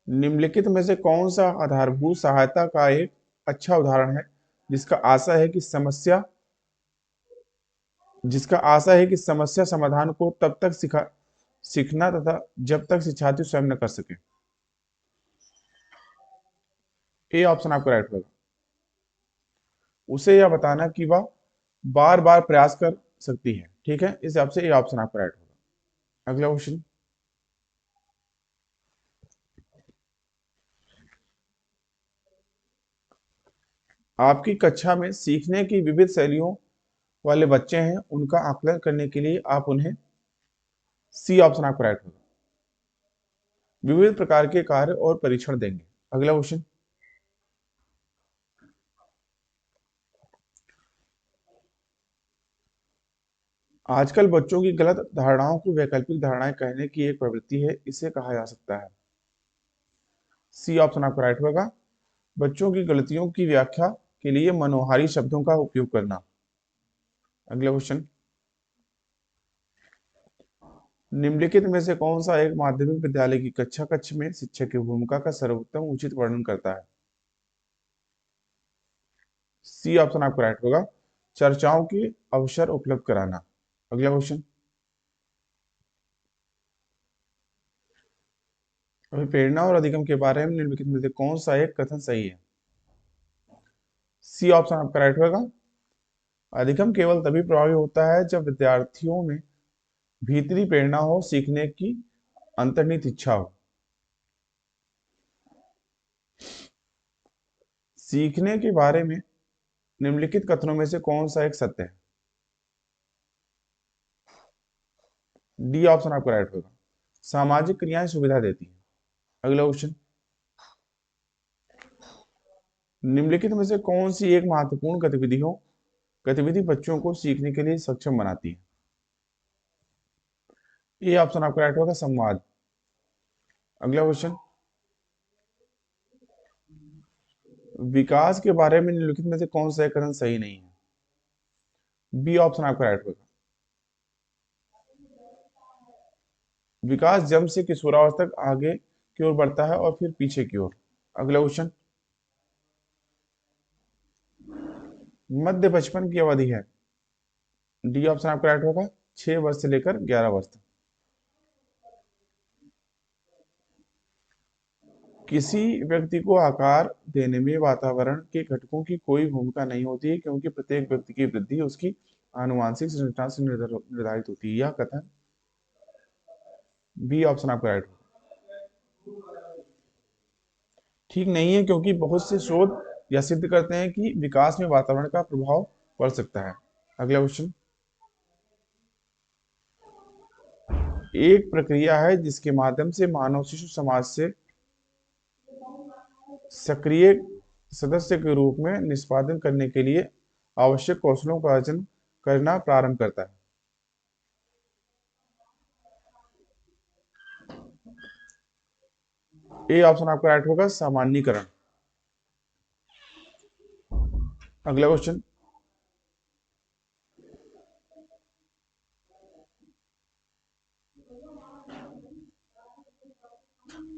निम्नलिखित में से कौन सा आधारभूत सहायता का एक अच्छा उदाहरण है जिसका आशा है कि समस्या समाधान को तब तक सीखना तथा जब तक शिक्षार्थी स्वयं न कर सके। ए ऑप्शन आपका राइट होगा, उसे यह बताना कि वह बार बार प्रयास कर सकती है। ठीक है, इस हिसाब से ये ऑप्शन आपका राइट होगा। अगला क्वेश्चन, आपकी कक्षा में सीखने की विविध शैलियों वाले बच्चे हैं, उनका आकलन करने के लिए आप उन्हें, सी ऑप्शन आपका राइट होगा, विविध प्रकार के कार्य और परीक्षण देंगे। अगला क्वेश्चन, आजकल बच्चों की गलत धारणाओं को वैकल्पिक धारणाएं कहने की एक प्रवृत्ति है, इसे कहा जा सकता है। सी ऑप्शन आपका राइट होगा, बच्चों की गलतियों की व्याख्या के लिए मनोहारी शब्दों का उपयोग करना। अगला क्वेश्चन, निम्नलिखित में से कौन सा एक माध्यमिक विद्यालय की कक्षा कक्ष में शिक्षक की भूमिका का सर्वोत्तम उचित वर्णन करता है? सी ऑप्शन आपका राइट होगा, चर्चाओं के अवसर उपलब्ध कराना। अगला क्वेश्चन, अभी प्रेरणा और अधिगम के बारे में निम्नलिखित में से कौन सा एक कथन सही है? सी ऑप्शन आपका राइट होगा, अधिगम केवल तभी प्रभावी होता है जब विद्यार्थियों में भीतरी प्रेरणा हो, सीखने की अंतर्निहित इच्छा हो। सीखने के बारे में निम्नलिखित कथनों में से कौन सा एक सत्य है? डी ऑप्शन आपका राइट होगा, सामाजिक क्रियाएं सुविधा देती हैं। अगला क्वेश्चन, निम्नलिखित में से कौन सी एक महत्वपूर्ण गतिविधि बच्चों को सीखने के लिए सक्षम बनाती है? ये ऑप्शन आपका राइट होगा, संवाद। अगला क्वेश्चन, विकास के बारे में निम्नलिखित में से कौन सा एक कथन सही नहीं है? बी ऑप्शन आपका राइट होगा, विकास जन्म से किशोरावस्था तक आगे की ओर बढ़ता है और फिर पीछे की ओर। अगला क्वेश्चन, मध्य बचपन की अवधि है। डी ऑप्शन आपका राइट होगा, 6 वर्ष से लेकर 11 वर्ष तक। किसी व्यक्ति को आकार देने में वातावरण के घटकों की कोई भूमिका नहीं होती है, क्योंकि प्रत्येक व्यक्ति की वृद्धि उसकी आनुवांशिक संरचना से निर्धारित होती है। यह कथन बी ऑप्शन आपका राइट होगा, ठीक नहीं है, क्योंकि बहुत से शोध यह सिद्ध करते हैं कि विकास में वातावरण का प्रभाव पड़ सकता है। अगला क्वेश्चन, एक प्रक्रिया है जिसके माध्यम से मानव शिशु समाज से सक्रिय सदस्य के रूप में निष्पादन करने के लिए आवश्यक कौशलों का अर्जन करना प्रारंभ करता है। ए ऑप्शन आपका राइट होगा, सामान्यीकरण। अगला क्वेश्चन,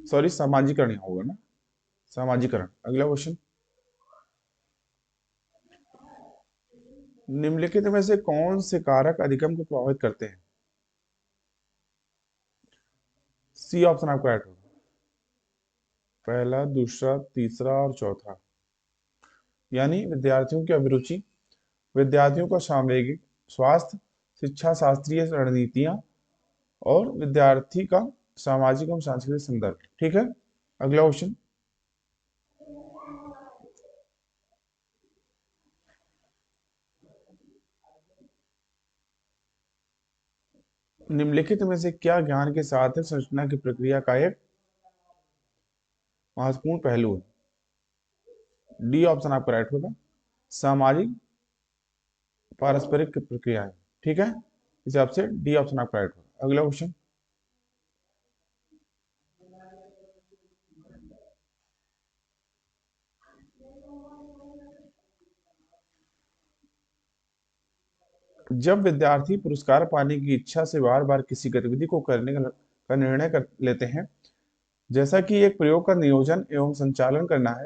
सॉरी सामाजिकरण ही होगा ना, सामाजिकरण। अगला क्वेश्चन, निम्नलिखित में से कौन से कारक अधिगम को प्रभावित करते हैं? सी ऑप्शन आपका राइट होगा, पहला, दूसरा, तीसरा और चौथा। यानी विद्यार्थियों की अभिरुचि, विद्यार्थियों का सामवेगिक स्वास्थ्य, शिक्षा शास्त्रीय रणनीतियां और विद्यार्थी का सामाजिक एवं सांस्कृतिक संदर्भ। ठीक है, अगला क्वेश्चन, निम्नलिखित में से क्या ज्ञान के साथ संरचना की प्रक्रिया का एक महत्वपूर्ण पहलू है? डी ऑप्शन आपका राइट होगा, सामाजिक पारस्परिक प्रक्रिया है। ठीक है, इस हिसाब से डी ऑप्शन आपका राइट होगा। अगला क्वेश्चन, जब विद्यार्थी पुरस्कार पाने की इच्छा से बार बार किसी गतिविधि को करने का निर्णय कर लेते हैं, जैसा कि एक प्रयोग का नियोजन एवं संचालन करना है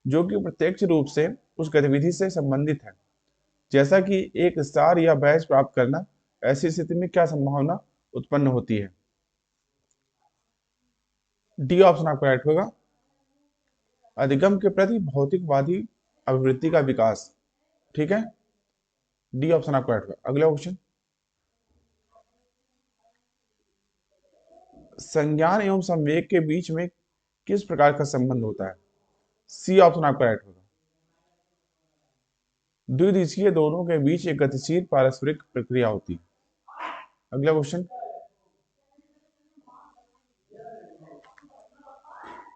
जो कि प्रत्यक्ष रूप से उस गतिविधि से संबंधित है, जैसा कि एक स्टार या बैच प्राप्त करना, ऐसी स्थिति में क्या संभावना उत्पन्न होती है? डी ऑप्शन आपका राइट होगा, अधिगम के प्रति भौतिकवादी अभिवृत्ति का विकास। ठीक है, डी ऑप्शन आपका राइट होगा। अगला क्वेश्चन, संज्ञान एवं संवेग के बीच में किस प्रकार का संबंध होता है? सी ऑप्शन आपका राइट होगा। द्विदिशीय दोनों के बीच एक गतिशील पारस्परिक प्रक्रिया होती है। अगला क्वेश्चन,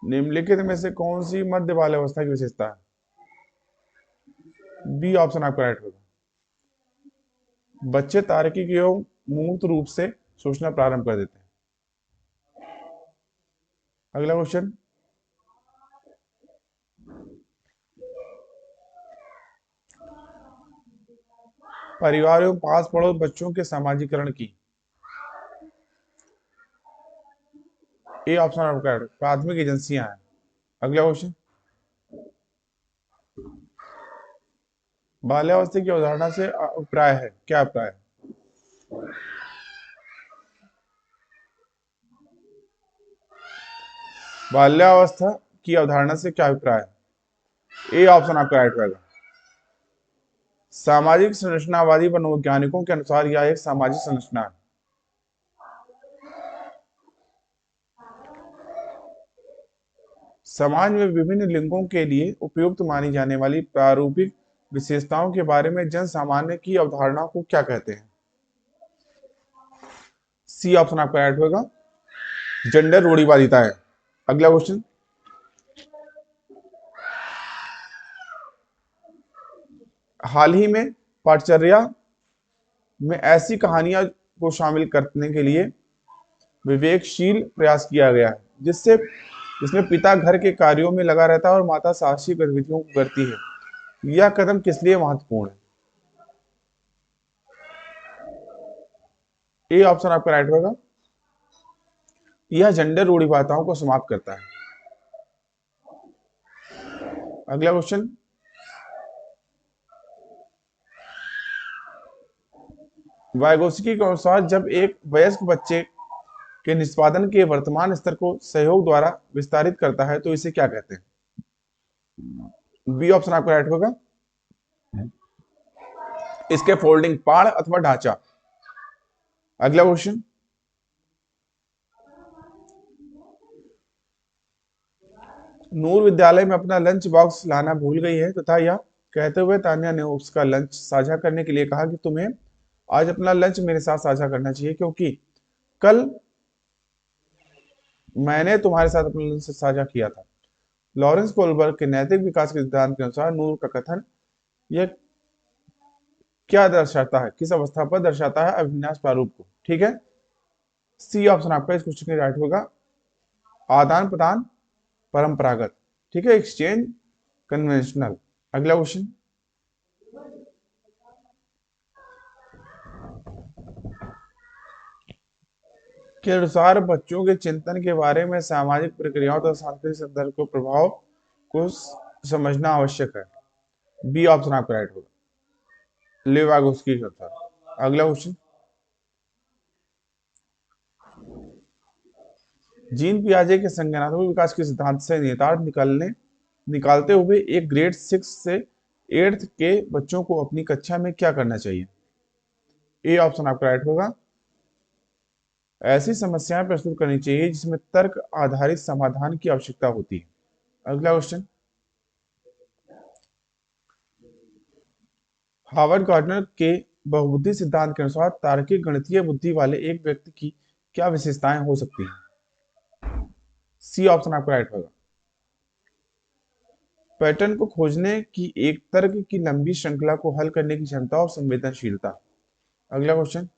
निम्नलिखित में से कौन सी मध्य बाल्यावस्था की विशेषता है? बी ऑप्शन आपका राइट होगा। बच्चे तार्किक एवं मूर्त रूप से सोचना प्रारंभ कर देते हैं। अगला क्वेश्चन, परिवार एवं पास पड़ोस बच्चों के सामाजिकरण की। ए ऑप्शन आपका राइट, प्राथमिक एजेंसियां हैं। अगला क्वेश्चन, बाल्यावस्था की अवधारणा से अभिप्राय है, क्या अभिप्राय है? बाल्यावस्था की अवधारणा से क्या अभिप्राय है? ए ऑप्शन आपका राइट रहेगा। सामाजिक संरचनावादी मनोवैज्ञानिकों के अनुसार यह एक सामाजिक संरचना है। समाज में विभिन्न लिंगों के लिए उपयुक्त मानी जाने वाली प्रारूपिक विशेषताओं के बारे में जन सामान्य की अवधारणा को क्या कहते हैं? सी ऑप्शन आपका राइट होगा, जेंडर रूढ़िवादिता है। अगला क्वेश्चन, हाल ही में पाठचर्या में ऐसी कहानियां को शामिल करने के लिए विवेकशील प्रयास किया गया है जिसमें पिता घर के कार्यों में लगा रहता है और माता साहसिक गतिविधियों को करती है। यह कदम किस लिए महत्वपूर्ण है? ए ऑप्शन आपका राइट होगा। यह जेंडर रूढ़िवादिताओं को समाप्त करता है। अगला क्वेश्चन, वाइगोत्स्की के अनुसार जब एक वयस्क बच्चे के निष्पादन के वर्तमान स्तर को सहयोग द्वारा विस्तारित करता है तो इसे क्या कहते हैं? बी ऑप्शन आपका राइट होगा, इसके फोल्डिंग पाड़ अथवा ढांचा। अगला क्वेश्चन, नूर विद्यालय में अपना लंच बॉक्स लाना भूल गई है तथा यह कहते हुए तान्या ने उसका लंच साझा करने के लिए कहा कि तुम्हें आज अपना लंच मेरे साथ साझा करना चाहिए क्योंकि कल मैंने तुम्हारे साथ अपना लंच साझा किया था। लॉरेंस कोलबर्ग के नैतिक विकास के सिद्धांत के अनुसार नूर का कथन यह क्या दर्शाता है, किस अवस्था पर दर्शाता है? अभिन्यास प्रारूप को। ठीक है, सी ऑप्शन आपका इस क्वेश्चन का राइट होगा, आदान प्रदान परंपरागत। ठीक है, एक्सचेंज कन्वेंशनल। अगला क्वेश्चन, के अनुसार बच्चों के चिंतन के बारे में सामाजिक प्रक्रियाओं तथा सांस्कृतिक संदर्भ को प्रभाव को समझना आवश्यक है। बी ऑप्शन आपका राइट होगा, लेवागोस्की के अनुसार। अगला क्वेश्चन, जीन पियाजे के संज्ञानात्मक विकास के सिद्धांत से निहितार्थ निकालते हुए एक ग्रेड 6 से 8th के बच्चों को अपनी कक्षा में क्या करना चाहिए? ए ऑप्शन आपका राइट होगा, ऐसी समस्याएं प्रस्तुत करनी चाहिए जिसमें तर्क आधारित समाधान की आवश्यकता होती है। अगला क्वेश्चन, हार्वर्ड गार्डनर के बहुबुद्धि सिद्धांत के अनुसार तार्किक गणितीय बुद्धि वाले एक व्यक्ति की क्या विशेषताएं हो सकती हैं? सी ऑप्शन आपका राइट होगा, पैटर्न को खोजने की एक तर्क की लंबी श्रृंखला को हल करने की क्षमता और संवेदनशीलता। अगला क्वेश्चन,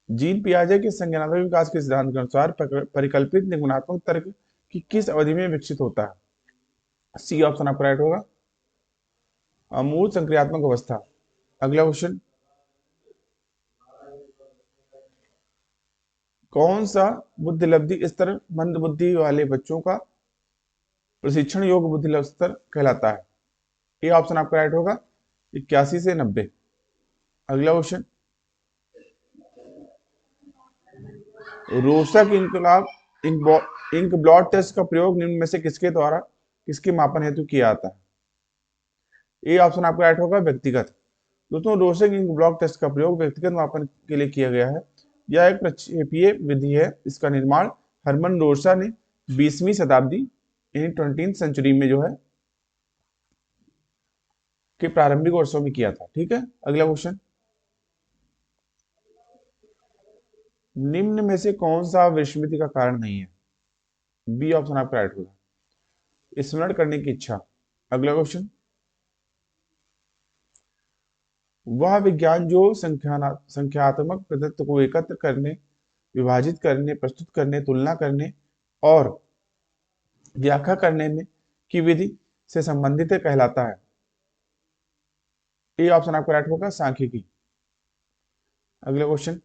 जीन पियाजे के संज्ञानात्मक विकास के सिद्धांत के अनुसार परिकल्पित निगमनात्मक तर्क की किस अवधि में विकसित होता है? सी ऑप्शन आपका राइट होगा, अमूर्त संक्रियात्मक अवस्था। अगला क्वेश्चन, कौन सा बुद्धिलब्धि स्तर मंद बुद्धि वाले बच्चों का प्रशिक्षण योग्य बुद्धिलब्धि स्तर कहलाता है? ए ऑप्शन आपका राइट होगा, 81 से 90। अगला क्वेश्चन, रोशक इंक ब्लॉट टेस्ट का प्रयोग निम्न में से किसके द्वारा किसके मापन हेतु किया जाता है? ए ऑप्शन आपका राइट होगा, व्यक्तिगत। दोस्तों, रोसेंग इंक ब्लॉक टेस्ट का प्रयोग व्यक्तिगत मापन के लिए किया गया है। यह एक प्रक्षेपीय विधि है। इसका निर्माण हरमन रोसा ने 20वीं शताब्दी यानी 20th सेंचुरी में जो है के प्रारंभिक वर्षों में किया था। ठीक है, अगला क्वेश्चन, निम्न में से कौन सा विस्मृति का कारण नहीं है? बी ऑप्शन आपका राइट होगा, स्मरण करने की इच्छा। अगला क्वेश्चन, वह विज्ञान जो संख्यात्मक पदार्थ को एकत्र करने, विभाजित करने, प्रस्तुत करने, तुलना करने और व्याख्या करने में की विधि से संबंधित है कहलाता है? ए ऑप्शन आपका राइट होगा, सांख्यिकी। अगला क्वेश्चन,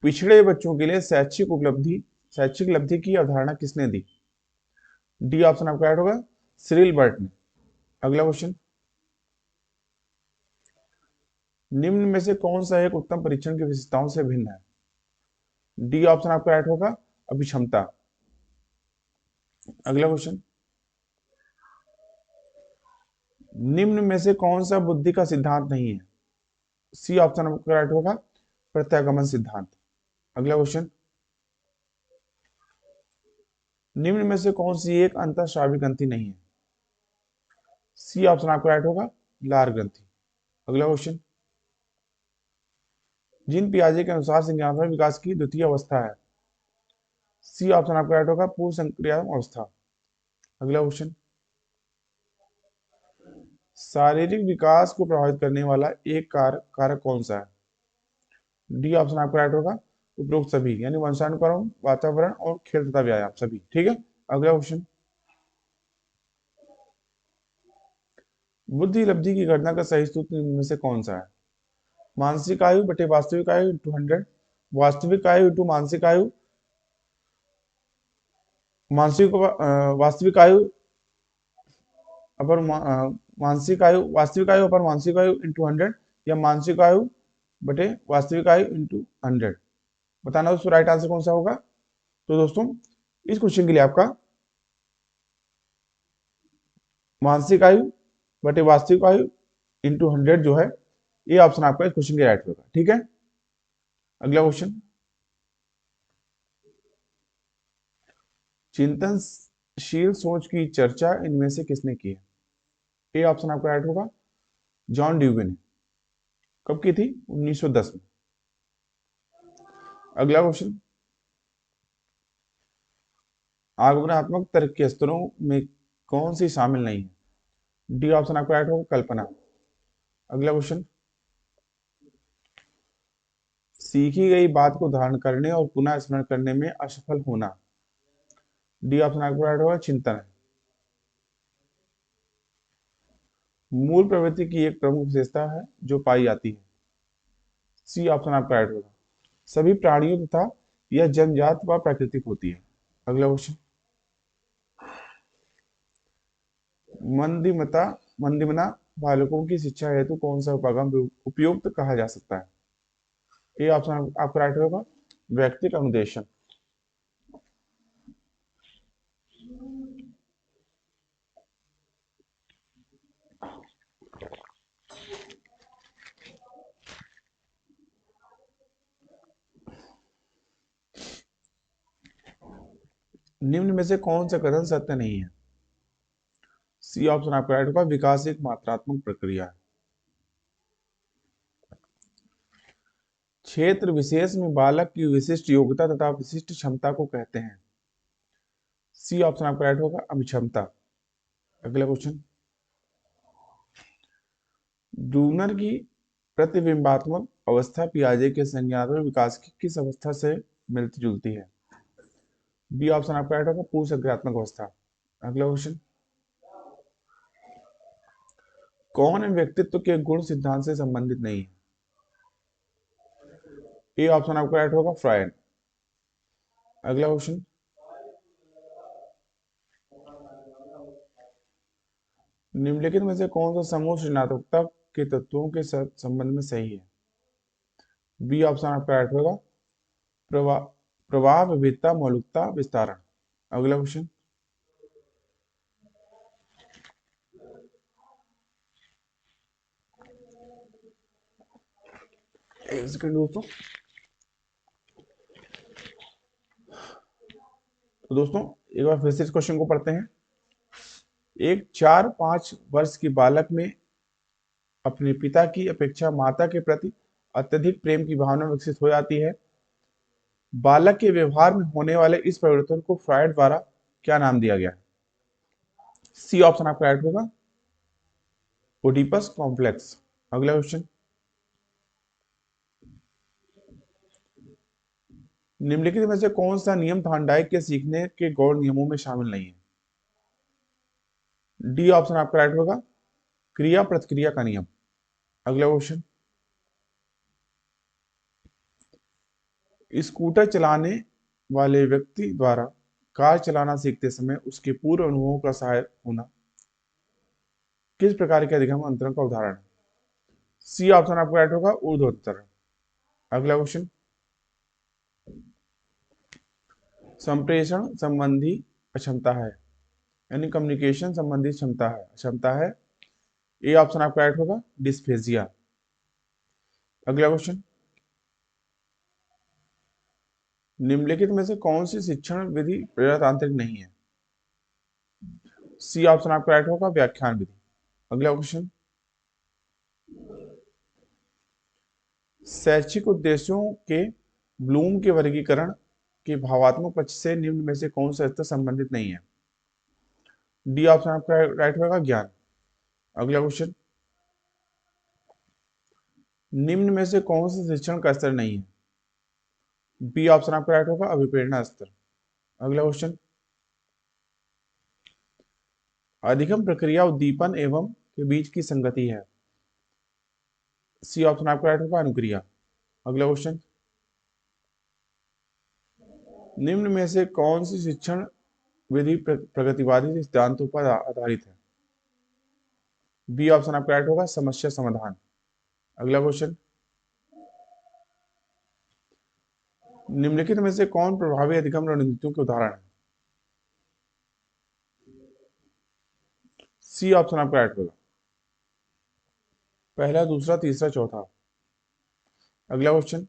पिछड़े बच्चों के लिए शैक्षिक लब्धि की अवधारणा किसने दी? डी ऑप्शन आपका राइट होगा, सिरिल बर्ट ने। अगला क्वेश्चन, निम्न में से कौन सा एक उत्तम परीक्षण की विशेषताओं से भिन्न है? डी ऑप्शन आपका राइट होगा, अभिक्षमता। अगला क्वेश्चन, निम्न में से कौन सा बुद्धि का सिद्धांत नहीं है? सी ऑप्शन आपका राइट होगा, प्रत्यागमन सिद्धांत। अगला क्वेश्चन, निम्न में से कौन सी एक अंतःस्रावी ग्रंथि नहीं है? सी ऑप्शन आपका राइट होगा, लार ग्रंथि। अगला क्वेश्चन, जीन पियाजे के अनुसार संज्ञानात्मक विकास की द्वितीय अवस्था है? सी ऑप्शन आपका राइट होगा, पूर्व संक्रियात्मक अवस्था। अगला क्वेश्चन, शारीरिक विकास को प्रभावित करने वाला एक कारक कौन सा है? डी ऑप्शन आपका राइट होगा, उपरोक्त सभी, यानी वंशानुक्रम, वातावरण और खेल तथा व्यायाम सभी। ठीक है, अगला क्वेश्चन, बुद्धि लब्धि की गणना का सही सूत्र इनमें से कौन सा है? मानसिक आयु बटे वास्तविक आयु इंटू 100, वास्तविक आयु इंटू मानसिक आयु, वास्तविक आयु अपर मानसिक आयु, वास्तविक आयु अपर मानसिक आयु इंटू 100, या मानसिक आयु बटे वास्तविक आयु इंटू 100। बताना दोस्तों राइट आंसर कौन सा होगा। तो दोस्तों, इस क्वेश्चन के लिए आपका मानसिक आयु बटे वास्तविक आयु इंटू 100 जो है, ये ऑप्शन आपका इस क्वेश्चन के राइट होगा। ठीक है, अगला क्वेश्चन, चिंतनशील सोच की चर्चा इनमें से किसने की है? ए ऑप्शन आपका राइट होगा, जॉन ड्यूवे ने। कब की थी? 1910 में। अगला क्वेश्चन, आगमनात्मक तर्क के स्तरों में कौन सी शामिल नहीं है? डी ऑप्शन आपका राइट होगा, कल्पना। अगला क्वेश्चन, सीखी गई बात को धारण करने और पुनः स्मरण करने में असफल होना। डी ऑप्शन आपका राइट होगा, चिंतन। मूल प्रवृत्ति की एक प्रमुख विशेषता है जो पाई जाती है। सी ऑप्शन आपका राइट होगा, सभी प्राणियों तथा यह जन्मजात व प्राकृतिक होती है। अगला क्वेश्चन, मंदिमना बालकों की शिक्षा हेतु कौन सा उपागम उपयुक्त कहा जा सकता है? ये ऑप्शन आपका राइट होगा, व्यक्तिक अनुदेशन। निम्न में से कौन सा कथन सत्य नहीं है? सी ऑप्शन आपका राइट होगा, विकास एक मात्रात्मक प्रक्रिया है। क्षेत्र विशेष में बालक की विशिष्ट योग्यता तथा विशिष्ट क्षमता को कहते हैं। सी ऑप्शन आपका राइट होगा, अभिक्षमता। अगला क्वेश्चन, ब्रूनर की प्रतिबिंबात्मक अवस्था पियाजे के संज्ञानात्मक विकास की किस अवस्था से मिलती जुलती है? बी ऑप्शन आपका राइट होगा, पूर्व संक्रियात्मक अवस्था। अगला क्वेश्चन, कौन व्यक्तित्व के गुण सिद्धांत से संबंधित नहीं है? ए ऑप्शन आपका राइट होगा, फ्रायड। अगला क्वेश्चन, निम्नलिखित में से कौन सा समूह सृजनात्मकता के तत्वों के संबंध में सही है? बी ऑप्शन आपका राइट होगा, प्रवाह, विविधता, मौलिकता, विस्तारण। अगला क्वेश्चन। एक सेकंड दोस्तों। तो दोस्तों एक बार फिर से इस क्वेश्चन को पढ़ते हैं। एक 4-5 वर्ष की बालक में अपने पिता की अपेक्षा माता के प्रति अत्यधिक प्रेम की भावना विकसित हो जाती है। बालक के व्यवहार में होने वाले इस परिवर्तन को फ्रायड द्वारा क्या नाम दिया गया है? सी ऑप्शन आपका राइट होगा, ओडिपस कॉम्प्लेक्स। अगला क्वेश्चन। निम्नलिखित में से कौन सा नियम थॉर्नडाइक के सीखने के गौण नियमों में शामिल नहीं है? डी ऑप्शन आपका राइट होगा, क्रिया प्रतिक्रिया का नियम। अगला क्वेश्चन। स्कूटर चलाने वाले व्यक्ति द्वारा कार चलाना सीखते समय उसके पूर्व अनुभवों का सहायक होना किस प्रकार के अधिगम अंतरण का उदाहरण है? सी ऑप्शन आपका राइट होगा, ऊर्ध्वोत्तर। अगला क्वेश्चन। संप्रेषण संबंधी अक्षमता है, यानी कम्युनिकेशन संबंधी क्षमता है। ए ऑप्शन आपका राइट होगा, डिस्फेजिया। अगला क्वेश्चन। निम्नलिखित में से कौन सी शिक्षण विधि प्रजातांत्रिक नहीं है? सी ऑप्शन आपका राइट होगा, व्याख्यान विधि। अगला क्वेश्चन। शैक्षिक उद्देश्यों के ब्लूम के वर्गीकरण के भावात्मक पक्ष से निम्न में से कौन सा स्तर संबंधित नहीं है? डी ऑप्शन आपका राइट होगा, ज्ञान। अगला क्वेश्चन। निम्न में से कौन सा शिक्षण का स्तर नहीं है? बी ऑप्शन आपका राइट होगा, अभिप्रेरणा स्तर। अगला क्वेश्चन। अधिगम प्रक्रिया उद्दीपन एवं के बीच की संगति है। सी ऑप्शन आपका राइट होगा, अनुक्रिया। अगला क्वेश्चन। निम्न में से कौन सी शिक्षण विधि प्रगतिवादी सिद्धांतों पर आधारित है? बी ऑप्शन आपका राइट होगा, समस्या समाधान। अगला क्वेश्चन। निम्नलिखित में से कौन प्रभावी अधिगम रणनीतियों के उदाहरण है? सी ऑप्शन आपका राइट होगा, पहला, दूसरा, तीसरा, चौथा। अगला क्वेश्चन।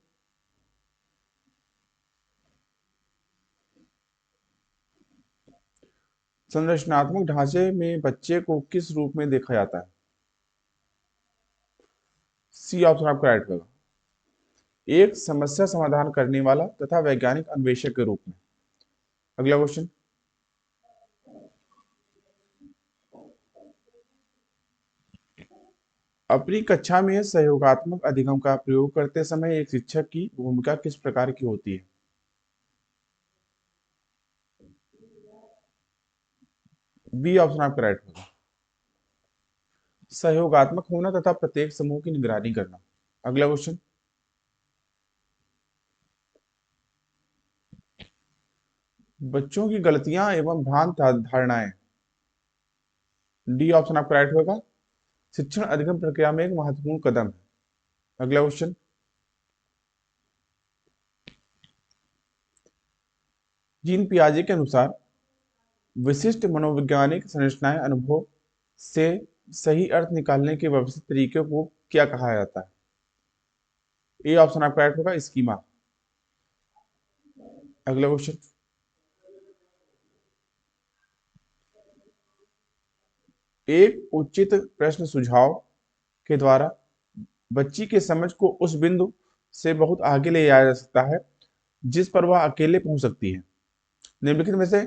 संरचनात्मक ढांचे में बच्चे को किस रूप में देखा जाता है? सी ऑप्शन आपका राइट होगा, एक समस्या समाधान करने वाला तथा वैज्ञानिक अन्वेषक के रूप में। अगला क्वेश्चन। अपनी कक्षा में सहयोगात्मक अधिगम का प्रयोग करते समय एक शिक्षक की भूमिका किस प्रकार की होती है? बी ऑप्शन आपका राइट होगा, सहयोगात्मक होना तथा प्रत्येक समूह की निगरानी करना। अगला क्वेश्चन। बच्चों की गलतियां एवं भ्रांत धारणाएं, डी ऑप्शन आपका राइट होगा, शिक्षण अधिगम प्रक्रिया में एक महत्वपूर्ण कदम है। अगला क्वेश्चन। जीन पियाजे के अनुसार विशिष्ट मनोवैज्ञानिक संरचनाएं अनुभव से सही अर्थ निकालने के व्यवस्थित तरीके को क्या कहा जाता है? ए ऑप्शन आपका राइट होगा, स्कीमा। अगला क्वेश्चन। एक उचित प्रश्न सुझाव के द्वारा बच्ची के समझ को उस बिंदु से बहुत आगे ले जाया जा सकता है जिस पर वह अकेले पहुंच सकती है। निम्नलिखित में से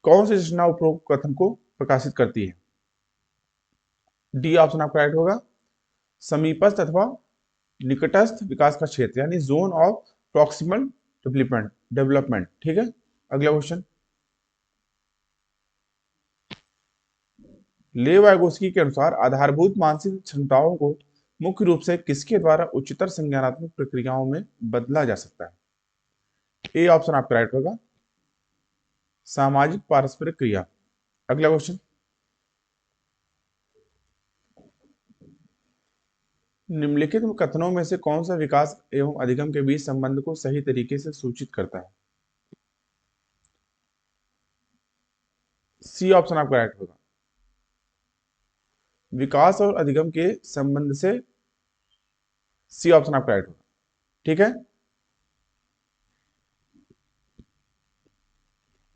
कौन सी रचना उपरोक्त कथन को प्रकाशित करती है? डी ऑप्शन आपका राइट होगा, समीपस्थ अथवा निकटस्थ विकास का क्षेत्र, यानी जोन ऑफ प्रॉक्सिमल डेवलपमेंट। ठीक है। अगला क्वेश्चन। लेव वाइगोस्की के अनुसार आधारभूत मानसिक क्षमताओं को मुख्य रूप से किसके द्वारा उच्चतर संज्ञानात्मक प्रक्रियाओं में बदला जा सकता है? ए ऑप्शन आपका राइट होगा, सामाजिक पारस्परिक क्रिया। अगला क्वेश्चन। निम्नलिखित कथनों में से कौन सा विकास एवं अधिगम के बीच संबंध को सही तरीके से सूचित करता है? सी ऑप्शन आपका राइट होगा। विकास और अधिगम के संबंध से सी ऑप्शन आपका राइट होगा। ठीक है,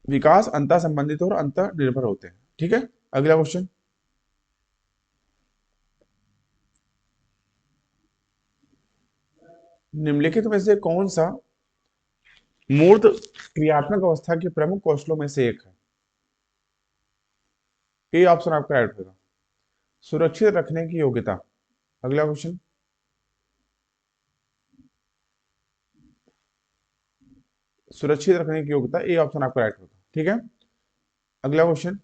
विकास अंतर संबंधित और अंतर निर्भर होते हैं। ठीक है, अगला क्वेश्चन। निम्नलिखित में से कौन सा मूर्त क्रियात्मक अवस्था के प्रमुख कौशलों में से एक है? ए ऑप्शन आपका राइट होगा। सुरक्षित रखने की योग्यता। अगला क्वेश्चन। सुरक्षित रखने की योग्यता, ए ऑप्शन आपका राइट होगा। ठीक है, अगला क्वेश्चन।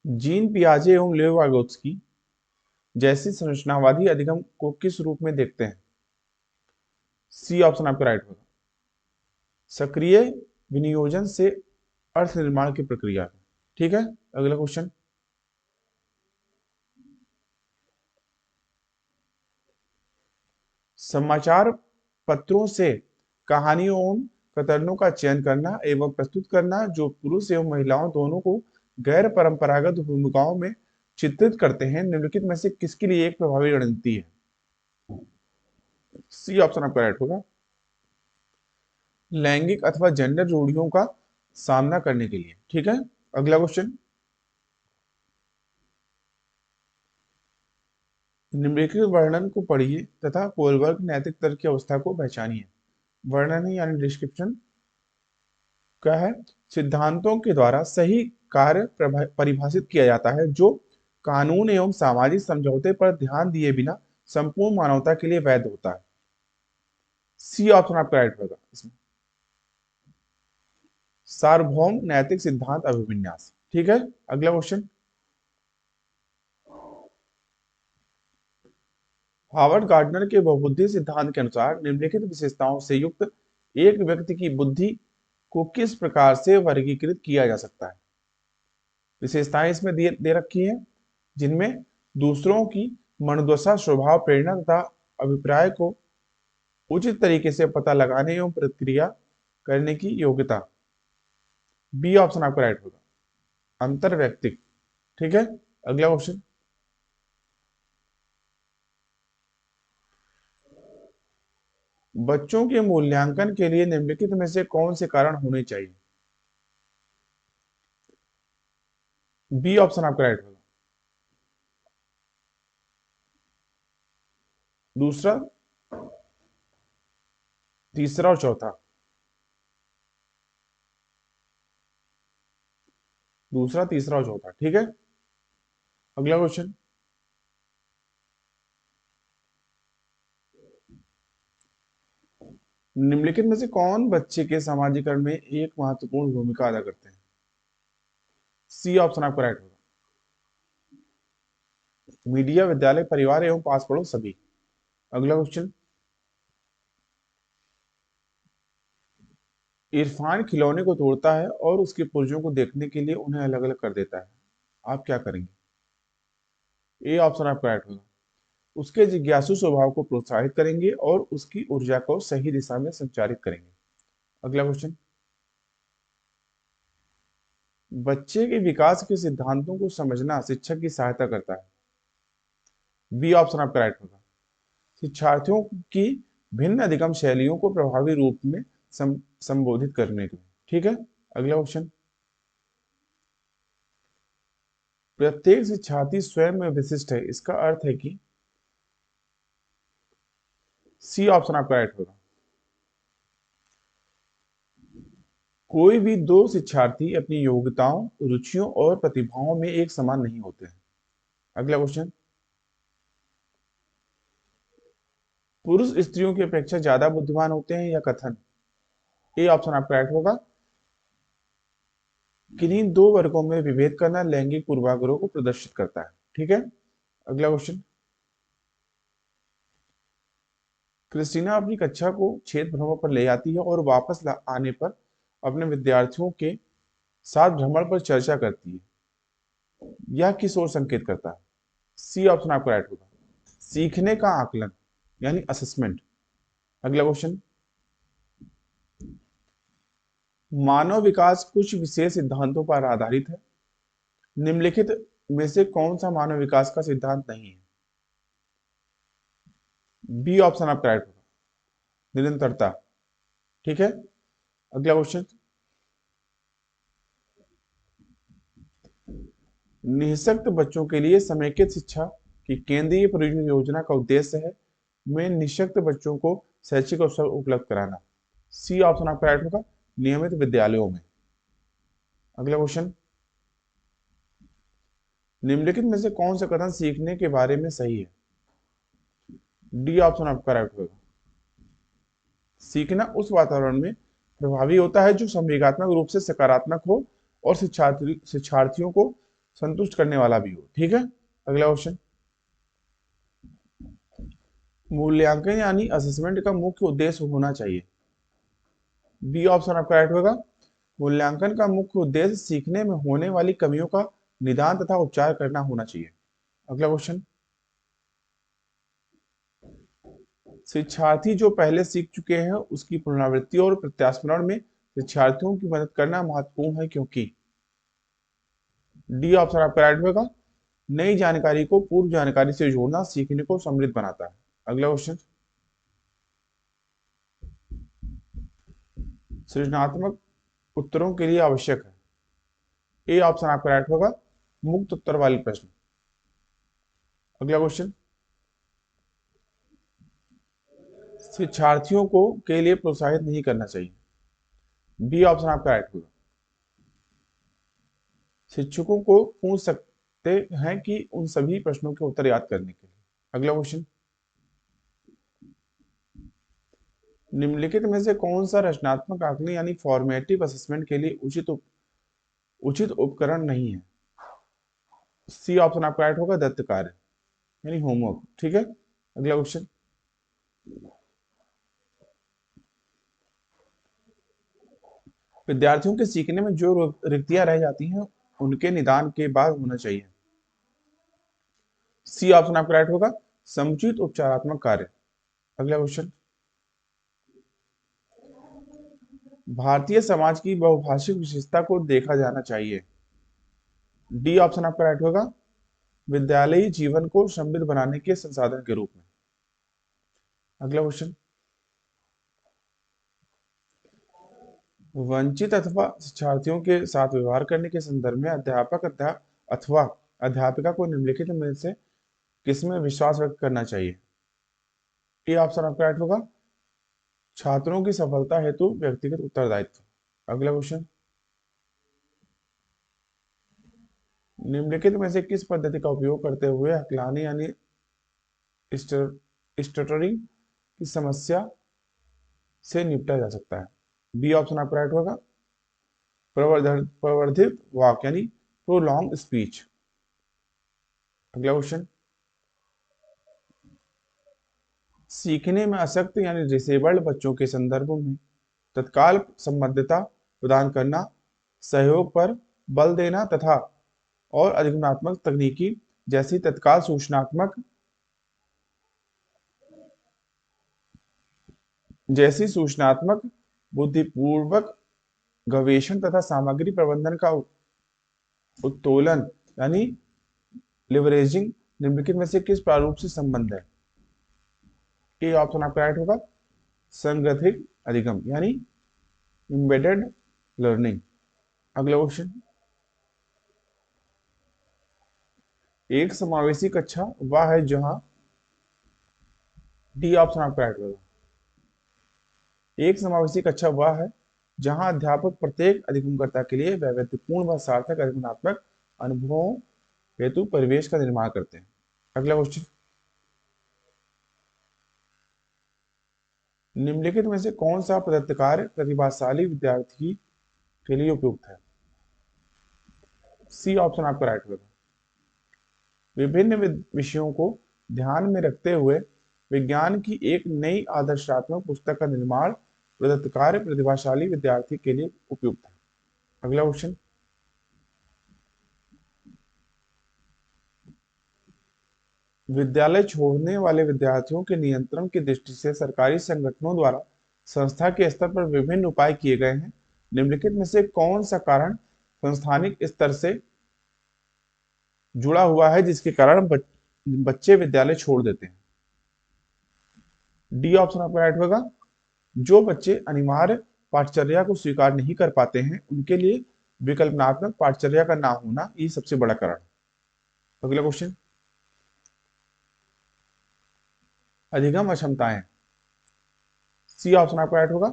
जीन पियाजे एवं लेव वागोत्स्की जैसी संरचनावादी अधिगम को किस रूप में देखते हैं? सी ऑप्शन आपका राइट होगा। सक्रिय विनियोजन से अर्थ निर्माण की प्रक्रिया। ठीक है, अगला क्वेश्चन। समाचार पत्रों से कहानियों एवं कतरनों का चयन करना एवं प्रस्तुत करना जो पुरुष एवं महिलाओं दोनों को गैर परंपरागत भूमिकाओं में चित्रित करते हैं, निम्नलिखित में से किसके लिए एक प्रभावी रणनीति है? सी ऑप्शन आपका राइट होगा। लैंगिक अथवा जेंडर रूढ़ियों का सामना करने के लिए। ठीक है, अगला क्वेश्चन। निम्नलिखित वर्णन को पढ़िए तथा कोलबर्ग नैतिक तर्क की अवस्था को पहचानिए। वर्णन है यानी डिस्क्रिप्शन क्या है? सिद्धांतों के द्वारा सही कार्य परिभाषित किया जाता है जो कानून एवं सामाजिक समझौते पर ध्यान दिए बिना संपूर्ण मानवता के लिए वैध होता है। सी ऑप्शन आपका राइट होगा इसमें। सार्वभौम नैतिक सिद्धांत अभिविन्यास। ठीक है, अगला क्वेश्चन। हावर्ड गार्डनर के बहुबुद्धि सिद्धांत के अनुसार निम्नलिखित विशेषताओं से युक्त एक व्यक्ति की बुद्धि को किस प्रकार से वर्गीकृत किया जा सकता है? विशेषताएं इसमें दे रखी हैं, जिनमें दूसरों की मनोदशा, स्वभाव, प्रेरणा तथा अभिप्राय को उचित तरीके से पता लगाने एवं प्रतिक्रिया करने की योग्यता। बी ऑप्शन आपका राइट होगा। अंतर व्यक्तिक। ठीक है, अगला क्वेश्चन। बच्चों के मूल्यांकन के लिए निम्नलिखित में से कौन से कारण होने चाहिए? बी ऑप्शन आपका राइट होगा। दूसरा, तीसरा और चौथा। दूसरा, तीसरा और चौथा। ठीक है, अगला क्वेश्चन। निम्नलिखित में से कौन बच्चे के समाजीकरण में एक महत्वपूर्ण भूमिका अदा करते हैं? सी ऑप्शन आपका राइट होगा। मीडिया, विद्यालय, परिवार एवं पास पड़ोस सभी। अगला क्वेश्चन। इरफान खिलौने को तोड़ता है और उसके पुर्जों को देखने के लिए उन्हें अलग अलग कर देता है, आप क्या करेंगे? ए ऑप्शन आपका राइट होगा। उसके जिज्ञासु स्वभाव को प्रोत्साहित करेंगे और उसकी ऊर्जा को सही दिशा में संचारित करेंगे। अगला क्वेश्चन। बच्चे के विकास के सिद्धांतों को समझना शिक्षक की सहायता करता है। बी ऑप्शन आपका राइट होगा। शिक्षार्थियों की भिन्न अधिगम शैलियों को प्रभावी रूप में संबोधित करने के लिए। ठीक है, अगला क्वेश्चन। प्रत्येक शिक्षार्थी स्वयं में विशिष्ट है, इसका अर्थ है कि सी ऑप्शन आपका राइट होगा। कोई भी दो शिक्षार्थी अपनी योग्यताओं, रुचियों और प्रतिभाओं में एक समान नहीं होते हैं। अगला क्वेश्चन। पुरुष स्त्रियों की अपेक्षा ज्यादा बुद्धिमान होते हैं या कथन? ए ऑप्शन आपका राइट होगा। किन्हीं दो वर्गों में विभेद करना लैंगिक पूर्वाग्रह को प्रदर्शित करता है। ठीक है, अगला क्वेश्चन। क्रिस्टीना अपनी कक्षा को क्षेत्र भ्रमण पर ले जाती है और वापस आने पर अपने विद्यार्थियों के साथ भ्रमण पर चर्चा करती है, यह किस ओर संकेत करता है? सी ऑप्शन आपका राइट होगा। सीखने का आकलन यानी असेसमेंट। अगला क्वेश्चन। मानव विकास कुछ विशेष सिद्धांतों पर आधारित है। निम्नलिखित में से कौन सा मानव विकास का सिद्धांत नहीं है? बी ऑप्शन आपका राइट होगा, निरंतरता। ठीक है, अगला क्वेश्चन। निःशक्त बच्चों के लिए समेकित शिक्षा की केंद्रीय परियोजना योजना का उद्देश्य है में निःशक्त बच्चों को शैक्षिक अवसर उपलब्ध कराना। सी ऑप्शन आपका राइट होगा, नियमित विद्यालयों में। अगला क्वेश्चन। निम्नलिखित में से कौन सा कथन सीखने के बारे में सही है? डी ऑप्शन आपका राइट होगा, सीखना उस वातावरण में प्रभावी होता है जो संवेगात्मक रूप से सकारात्मक हो और शिक्षार्थियों को संतुष्ट करने वाला भी हो। ठीक है, अगला क्वेश्चन। मूल्यांकन यानी असेसमेंट का मुख्य उद्देश्य होना चाहिए। बी ऑप्शन आपका राइट होगा, मूल्यांकन का मुख्य उद्देश्य सीखने में होने वाली कमियों का निदान तथा उपचार करना होना चाहिए। अगला क्वेश्चन। शिक्षार्थी जो पहले सीख चुके हैं उसकी पुनरावृत्ति और प्रत्यास्मरण में शिक्षार्थियों की मदद करना महत्वपूर्ण है, क्योंकि डी ऑप्शन आपका राइट होगा, नई जानकारी को पूर्व जानकारी से जोड़ना सीखने को समृद्ध बनाता है। अगला क्वेश्चन। सृजनात्मक उत्तरों के लिए आवश्यक है। ए ऑप्शन आपका राइट होगा, मुक्त उत्तर वाले प्रश्न। अगला क्वेश्चन। शिक्षार्थियों को के लिए प्रोत्साहित नहीं करना चाहिए। बी ऑप्शन आपका राइट होगा, शिक्षकों को पूछ सकते हैं कि उन सभी प्रश्नों के उत्तर याद करने के लिए। अगला क्वेश्चन। निम्नलिखित में से कौन सा रचनात्मक आकलन यानी फॉर्मेटिव असेसमेंट के लिए उचित उपकरण नहीं है? सी ऑप्शन आपका राइट होगा, दत्त कार्य यानी होमवर्क। ठीक है, अगला क्वेश्चन। विद्यार्थियों के सीखने में जो रिक्तियां रह जाती हैं उनके निदान के बाद होना चाहिए। सी ऑप्शन आपका राइट होगा, समुचित उपचारात्मक कार्य। अगला क्वेश्चन। भारतीय समाज की बहुभाषिक विशेषता को देखा जाना चाहिए। डी ऑप्शन आपका राइट होगा, विद्यालयी जीवन को समृद्ध बनाने के संसाधन के रूप में। अगला क्वेश्चन। वंचित अथवा शिक्षार्थियों के साथ व्यवहार करने के संदर्भ में अध्यापक अथवा अध्यापिका को निम्नलिखित में से किसमें विश्वास व्यक्त करना चाहिए? ए ऑप्शन आपका राइट होगा, छात्रों की सफलता हेतु व्यक्तिगत उत्तरदायित्व। अगला क्वेश्चन। निम्नलिखित में से किस पद्धति का उपयोग करते हुए हकलाने यानी स्टटरिंग की समस्या से निपटा जा सकता है? बी ऑप्शन आपका राइट होगा, प्रवर्धित वाक यानी प्रोलॉन्ग स्पीच। अगला क्वेश्चन। सीखने में अशक्त यानी डिसेबल्ड बच्चों के संदर्भ में तत्काल संबद्धता प्रदान करना, सहयोग पर बल देना तथा और अधिगमनात्मक तकनीकी जैसी सूचनात्मक बुद्धिपूर्वक गवेषण तथा सामग्री प्रबंधन का उत्तोलन यानी लिवरेजिंग निम्नलिखित में से किस प्रारूप से संबंध है? ए ऑप्शन आपका राइट होगा, संगठित अधिगम यानी एम्बेडेड लर्निंग। अगला क्वेश्चन। एक समावेशी कक्षा वह है जहां डी ऑप्शन आपका राइट होगा, एक समावेशी कक्षा वह है जहां अध्यापक प्रत्येक अधिगमकर्ता के लिए वैविध्यपूर्ण व सार्थक अधिगमनात्मक अनुभवों हेतु परिवेश का निर्माण करते हैं। अगला क्वेश्चन। निम्नलिखित में से कौन सा प्रदत्त कार्य प्रतिभाशाली विद्यार्थी के लिए उपयुक्त है? सी ऑप्शन आपका राइट होगा, विभिन्न विषयों को ध्यान में रखते हुए विज्ञान की एक नई आदर्शात्मक पुस्तक का निर्माण प्रदत्त कार्य प्रतिभाशाली विद्यार्थी के लिए उपयुक्त है। अगला क्वेश्चन। विद्यालय छोड़ने वाले विद्यार्थियों के नियंत्रण की दृष्टि से सरकारी संगठनों द्वारा संस्था के स्तर पर विभिन्न उपाय किए गए हैं। निम्नलिखित में से कौन सा कारण संस्थानिक स्तर से जुड़ा हुआ है जिसके कारण बच्चे विद्यालय छोड़ देते हैं? डी ऑप्शन आपका राइट होगा। जो बच्चे अनिवार्य पाठचर्या को स्वीकार नहीं कर पाते हैं उनके लिए विकल्पनात्मक पाठचर्या का ना होना ये सबसे बड़ा कारण। अगला क्वेश्चन, अधिगम अक्षमताएं, सी ऑप्शन आपका राइट होगा।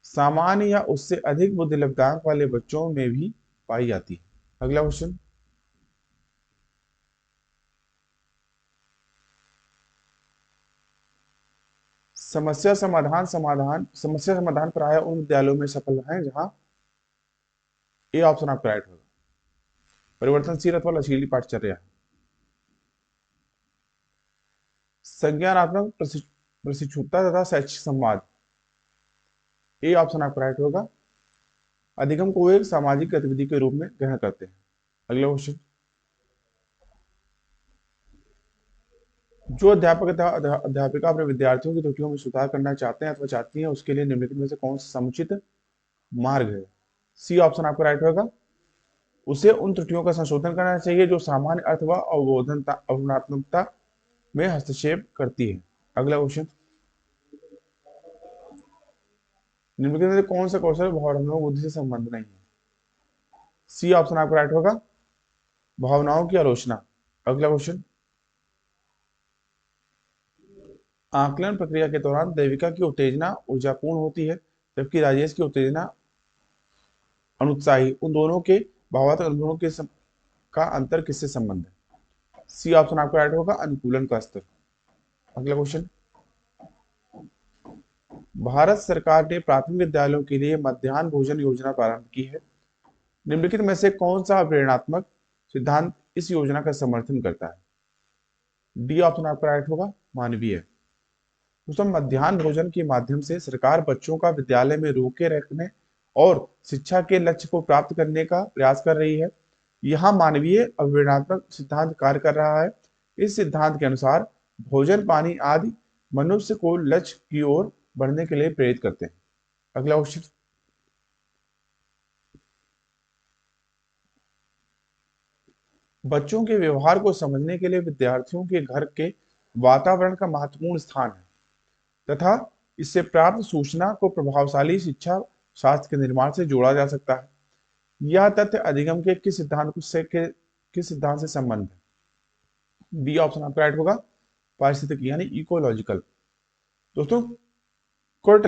सामान्य या उससे अधिक बुद्धि लब्धांक वाले बच्चों में भी पाई जाती है। अगला क्वेश्चन, समस्या समाधान प्राय उन विद्यालयों में सफल है जहां ए ऑप्शन आपका राइट होगा। परिवर्तनशील अथवा लचीली पाठचर्या, संज्ञानात्मक प्रशिक्षुता तथा शैक्षिक संवाद, ए ऑप्शन आपका राइट होगा। अधिगम को एक सामाजिक गतिविधि के रूप में ग्रहण करते हैं। अगला क्वेश्चन, जो अध्यापक तथा अध्यापिका अपने विद्यार्थियों की त्रुटियों में सुधार करना चाहते हैं अथवा चाहती हैं उसके लिए निम्नलिखित में से कौन सा समुचित मार्ग है? सी ऑप्शन आपका राइट होगा। उसे उन त्रुटियों का संशोधन करना चाहिए जो सामान्य अथवा अवबोधनात्मकता में हस्तक्षेप करती है। अगला क्वेश्चन, निम्नलिखित में से कौन सा कौशल भावनात्मक बुद्धि से संबंध नहीं है? सी ऑप्शन आपका राइट होगा। भावनाओं की आलोचना। अगला क्वेश्चन, आकलन प्रक्रिया के दौरान देविका की उत्तेजना ऊर्जापूर्ण होती है जबकि राजेश की उत्तेजना अनुत्साही। उन दोनों के भावात्मक अनुभवों के का अंतर किससे संबंध है? सी ऑप्शन आपका राइट होगा। अनुकूलन का स्तर। अगला क्वेश्चन, भारत सरकार ने प्राथमिक विद्यालयों के लिए मध्याह्न भोजन योजना प्रारंभ की है। निम्नलिखित में से कौन सा प्रेरणात्मक सिद्धांत इस योजना का समर्थन करता है? डी ऑप्शन आपका राइट होगा। मानवीय। दोस्तों, मध्याह्न भोजन के माध्यम से सरकार बच्चों का विद्यालय में रोके रखने और शिक्षा के लक्ष्य को प्राप्त करने का प्रयास कर रही है। यहाँ मानवीय अवधारणात्मक सिद्धांत कार्य कर रहा है। इस सिद्धांत के अनुसार भोजन पानी आदि मनुष्य को लक्ष्य की ओर बढ़ने के लिए प्रेरित करते हैं। अगला क्वेश्चन, बच्चों के व्यवहार को समझने के लिए विद्यार्थियों के घर के वातावरण का महत्वपूर्ण स्थान है तथा इससे प्राप्त सूचना को प्रभावशाली शिक्षा शास्त्र के निर्माण से जोड़ा जा सकता है। यह तथ्य अधिगम के किस सिद्धांत से संबंध है? बी ऑप्शन आपका राइट होगा। पारिस्थितिकी यानी इकोलॉजिकल। दोस्तों, कर्ट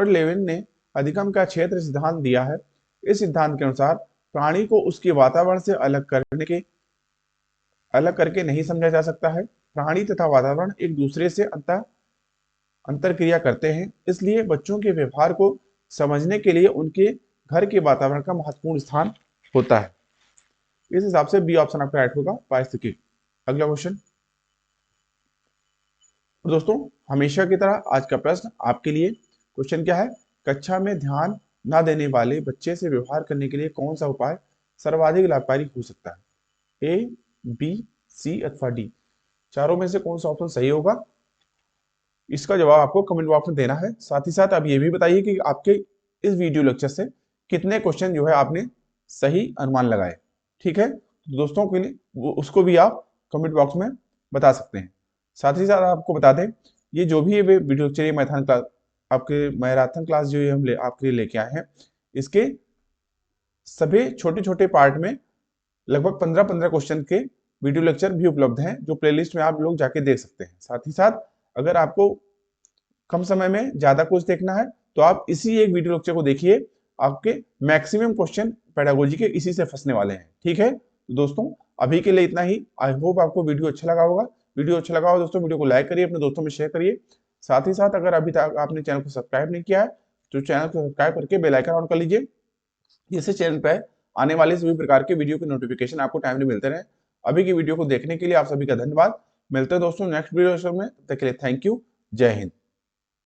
लेविन ने अधिगम का क्षेत्र सिद्धांत दिया है। इस सिद्धांत के अनुसार प्राणी को उसके वातावरण से अलग करके नहीं समझा जा सकता है। प्राणी तथा वातावरण एक दूसरे से अंतरक्रिया करते हैं। इसलिए बच्चों के व्यवहार को समझने के लिए उनके घर के वातावरण का महत्वपूर्ण स्थान होता है। इस हिसाब से बी ऑप्शन आपका राइट होगा। पारिस्थितिकी। अगला क्वेश्चन, दोस्तों हमेशा की तरह आज का प्रश्न आपके लिए। क्वेश्चन क्या है? कक्षा में ध्यान न देने वाले बच्चे से व्यवहार करने के लिए कौन सा उपाय सर्वाधिक लाभकारी हो सकता है? ए, बी, सी अथवा डी। चारों में से कौन सा ऑप्शन सही होगा? इसका जवाब आपको कमेंट बॉक्स में देना है। साथ ही साथ आप ये भी बताइए कि आपके इस वीडियो लेक्चर से कितने क्वेश्चन जो है आपने सही अनुमान लगाए। ठीक है, तो दोस्तों के लिए उसको भी आप कमेंट बॉक्स में बता सकते हैं। साथ ही साथ आपको बता दें, ये जो भी वीडियो लेक्चर मैथन क्लास आपके मैराथन क्लास जो हम आपके लिए लेके आए हैं, इसके सभी छोटे छोटे पार्ट में लगभग 15-15 क्वेश्चन के वीडियो लेक्चर भी उपलब्ध हैं जो प्लेलिस्ट में आप लोग जाके देख सकते हैं। साथ ही साथ अगर आपको कम समय में ज्यादा कुछ देखना है तो आप इसी एक वीडियो लेक्चर को देखिए। आपके मैक्सिमम क्वेश्चन पेडागोजी के इसी से फंसने वाले हैं। ठीक है, तो दोस्तों अभी के लिए इतना ही। आई होप आपको वीडियो अच्छा लगा होगा। वीडियो अच्छा लगा हो दोस्तों, वीडियो को लाइक करिए, अपने दोस्तों में शेयर करिए। साथ ही साथ अगर अभी तक आपने चैनल को सब्सक्राइब नहीं किया है तो चैनल को सब्सक्राइब करके बेल आइकन ऑन कर लीजिए, जिससे चैनल पर आने वाले सभी प्रकार के वीडियो के नोटिफिकेशन आपको टाइमली मिलते रहे। अभी की वीडियो को देखने के लिए आप सभी का धन्यवाद। मिलते हैं दोस्तों नेक्स्ट वीडियो में, तब तक के लिए थैंक यू। जय हिंद।